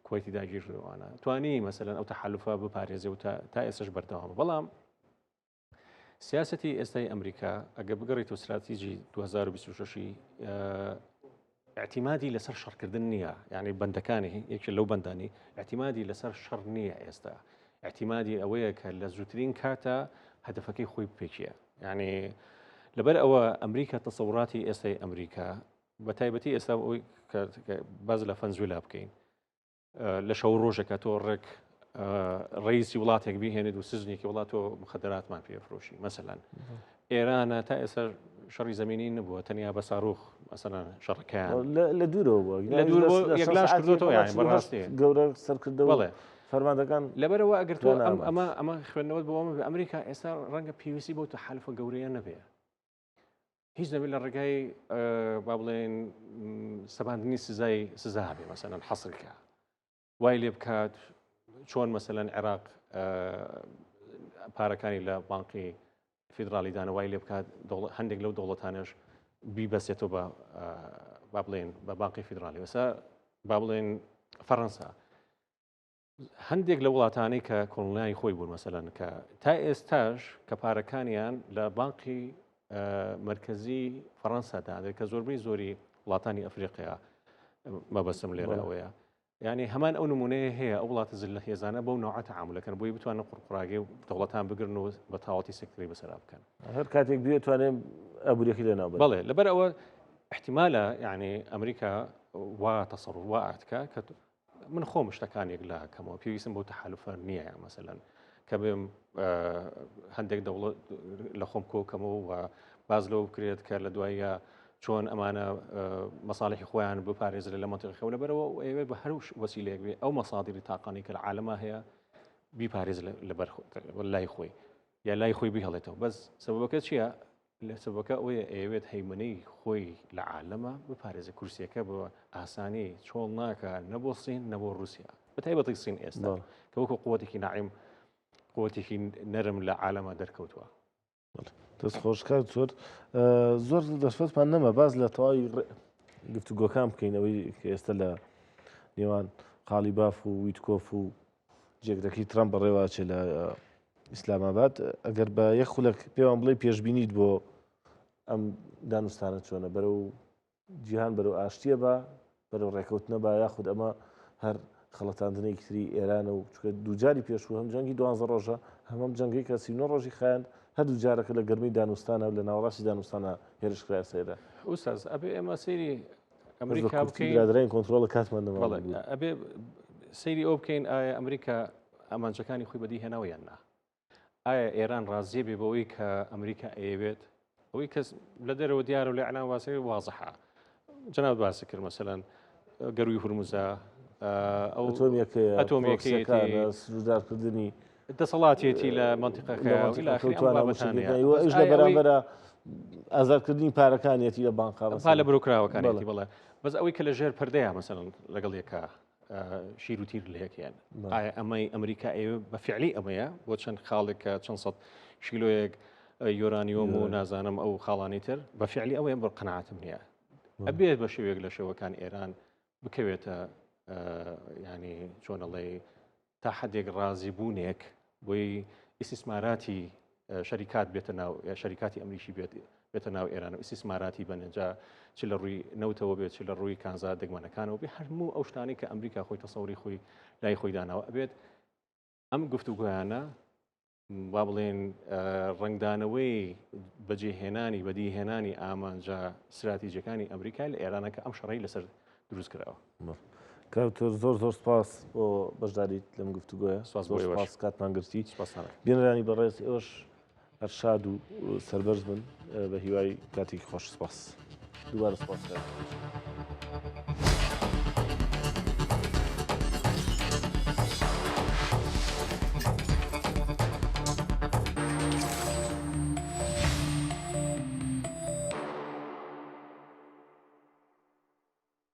کوێتی داگیرکردوانە توانی مەسەلەن ئەو تەحالوفە بپارێزێ و تا ئێستاش بەردەوامە بەڵام سیاسەتی ئێستای ئەمریکا ئەگە بگەڕێتەوە استراتیژی 2026 اعتیمادی لەسەر شەڕکردن نییە یعنی بەندەکانی یەکێک لەو بەندانی اعتیمادی لەسەر شەڕ نییە ئێستا اعتیمادی ئەوەیە کە لە زووترین کاتە هەدەفەکەی خۆی بپێکیە یعنی لەبەر ئەوە ئەمریکا تەسەوراتی ئێستای ئەمریکا بە تایبەتی ئێستا ئەوی باز لە فەنزوێلا بکەین لە شەو ڕۆژێکە تۆ ڕێک ڕئیسی وڵاتێک بیهێنێت و سزنێکی وڵات و مخدراتمان پێفرۆشی مەسەلەن ئێرانە تا ئێستا شەڕی زەمینی نبووە تەنیا بە ساڕوخ مەسەلەن شەڕەکەیان لە دوورەوە لە دوور یەکلاش کردوەوە یانی بەڕاستی گەورە سەرکردەوە فەرماندەکان لەبەرەوە ئەگەر تۆ ئەمە خوێندنەوەت بۆمە ئەمریکا ئێستا ڕەنگە پێویستی بۆ تەحالفە گەورەیە نەبێ هیچ نەبێت لە ڕێگای با بڵێن سەباندنی سزا هەبێ مەسەلەن حەسرکە وای لێ بکات چۆن مەسەلەن عێراق پارەکانی لە بانقی فیدرالی دانە وای لێ بکات هەندێک لەو دەوڵەتانش بیبەسێتەوە بە با بڵێن بە بانقی فیدرالی وەسا با بڵێن فەڕەنسا هەندێک لە وڵاتانەی کە کۆڵنیای خۆی بوون مەسەلەن کە تا ئێستاش کە پارەکانیان لە بانقی مرکزی فەڕەنسادا کە زۆری وڵاتانی ئەفریقیا مەبەستم لێرە ئەوەیە یعنی هەمان ئەو نمونەیە هەیە ئەو وڵاتە زلە هێزانە بەو نوعە تەعاملەکەن بۆی بتوانن قورقڕاگەی و دەوڵەتان بگرن و بە تاواتی سێکتەری بەسەرا بکەن هەر کاتێک بێتوانێن ئەبوووریەکی لەناو بڵێ لەبەر ئەوە احتیمالە یعنی ئەمریکا وا تەسەڕف وا ئاتکە کە من خۆم شتەکانێک لا کەمەوە پێویستم بۆ تەحالوفە نییە مەسەلەن کە بێم هەندێک دەوڵەت لە خۆم کۆکەمەوە و باز لەو بکرێت کە لە دوایە چۆن ئەمانە مەساڵحی خۆیان بپارێزرێت لە مەنتیقەکە لەبەرەوە ئەوێ بە هەر وەسیلەیەک بێ ئەو مەسادیری تاقانی کە لە عالەما هەیە بیپارێز لەبەر لای خۆی یا لای خۆی بیهەڵێتەوە بەس سەبەبەکە چییە لە سبەکە ئەوەیە ئەوێت هەیمنەی خۆی لە عالەمە بپارێزە کورسیەکە بە ئاسانی چۆڵ ناکە نەبۆ سین نەبۆ رووسیا بەتایبەتی سین ئێستا کە وەکو قووەتێکی ناعیم قووەتێکی نەرم لە عالەمە دەرکەوتووە. دەست خۆشکار زۆر زۆر دەستپێتمان نەما باز لە تەواوی گفتوگۆکان بکەینەوەی کە ئێستا لە نێوان قالیباف و ویتکۆف و جێگرەکەی ترامپ بەڕێواچێ لە ئیسلاماباد ئەگەر بە یەک خولەک پێوان بڵێ پێشبینیت بۆ ئەم دانوستانە چۆنە بەرەو جیهان بەرەو ئاشتیە بە بەرەو ڕێکەوتنە بە یاخود ئەمە هەر خەڵەتاندنەیەکی تری ئێرانە و چکە دووجاری پێشوو هەم جەنگی 12 ڕۆژە هەمەم جەنگی کە 39 ڕۆژی خایاند هەردوو جارەکە لە گەرمی دانوستانە و لە ناوەڕاستی دانوستانە هێرشکرا سێرە. ئوستاز ئەبێ ئێمە سەیری ئەمریکا بکەین برادرین کۆنتترۆڵە کاتمان نەما ئەبێ سەیری ئەو بکەین ئایا ئەمریکا ئەمانجەکانی خۆی بەدی هێناوە یان نا؟ ئایا ئێران ڕازیە بێ بەوەی کە ئەمریکا ئەیەوێت ئەوەی کەس لە دەرەوە دیارە و لە ئەعلان واسەی وازەحە جەناب باسی کرد مەسەلەن گەروی هورموزە ئەو ئەتۆمیەکەیەتی سنووردارکردنی دەسەڵاتێتی لە منتیقەکە ئەوش لە بەرامبەرە ئازادکردنی پارەکانیەتی لە بانقا لە بڕۆکراوەکانێتی بڵێ بەس ئەوەی کە لە ژێر پەردەیە مەسەلەن لەگەڵ یەکە شیر و تیر لە یەکیان ئایا ئەمەی ئەمریکا ئێوە بە فعلی ئەمەیە بۆ چەند خاڵێکە چەند سەد شیلۆیەک یۆرانیۆم و نازانم ئەو خاڵانی تر بە فعلی ئەوەیە بڕ قەناعەتم نییە ئەبێت بە شێوەیەک لە شێوەکان ئێران بکەوێتە ینی چۆنەڵێ تا حدێک ڕازی بوونێک بۆی ئیسیسماراتی شەریکات بێتە ناو شەریکاتی ئەمریشی بێتە ناو ئێران و ئیسیسماراتی بەنجا چ لە ڕووی نەوتەوە بێت چ لە ڕووی کانزا دەگمەنەکانەوە بێ هەرموو ئەو شتانی کە ئەمریکا خۆی تەسەوری خۆی لای خۆی داناوە ئەبێت ئەم گفتوگویانە وا بڵێن ڕنگدانەوەی بەجێهێنانی بەدیهێنانی ئامانجا استراتیژیەکانی ئەمریکای لە ئێرانەکە ئەم شەڕەی لەسەر دروست کراوە. کاوتر زۆر سپاس بۆ بەشداریت لەم گفتوگویە سپاس کاتمان گرتی بینەرانی بەڕێز ئێوەش هەرشاد و سەربەرز بن بە هیوای کاتێکی خۆش سپاس دووبارە سپاس.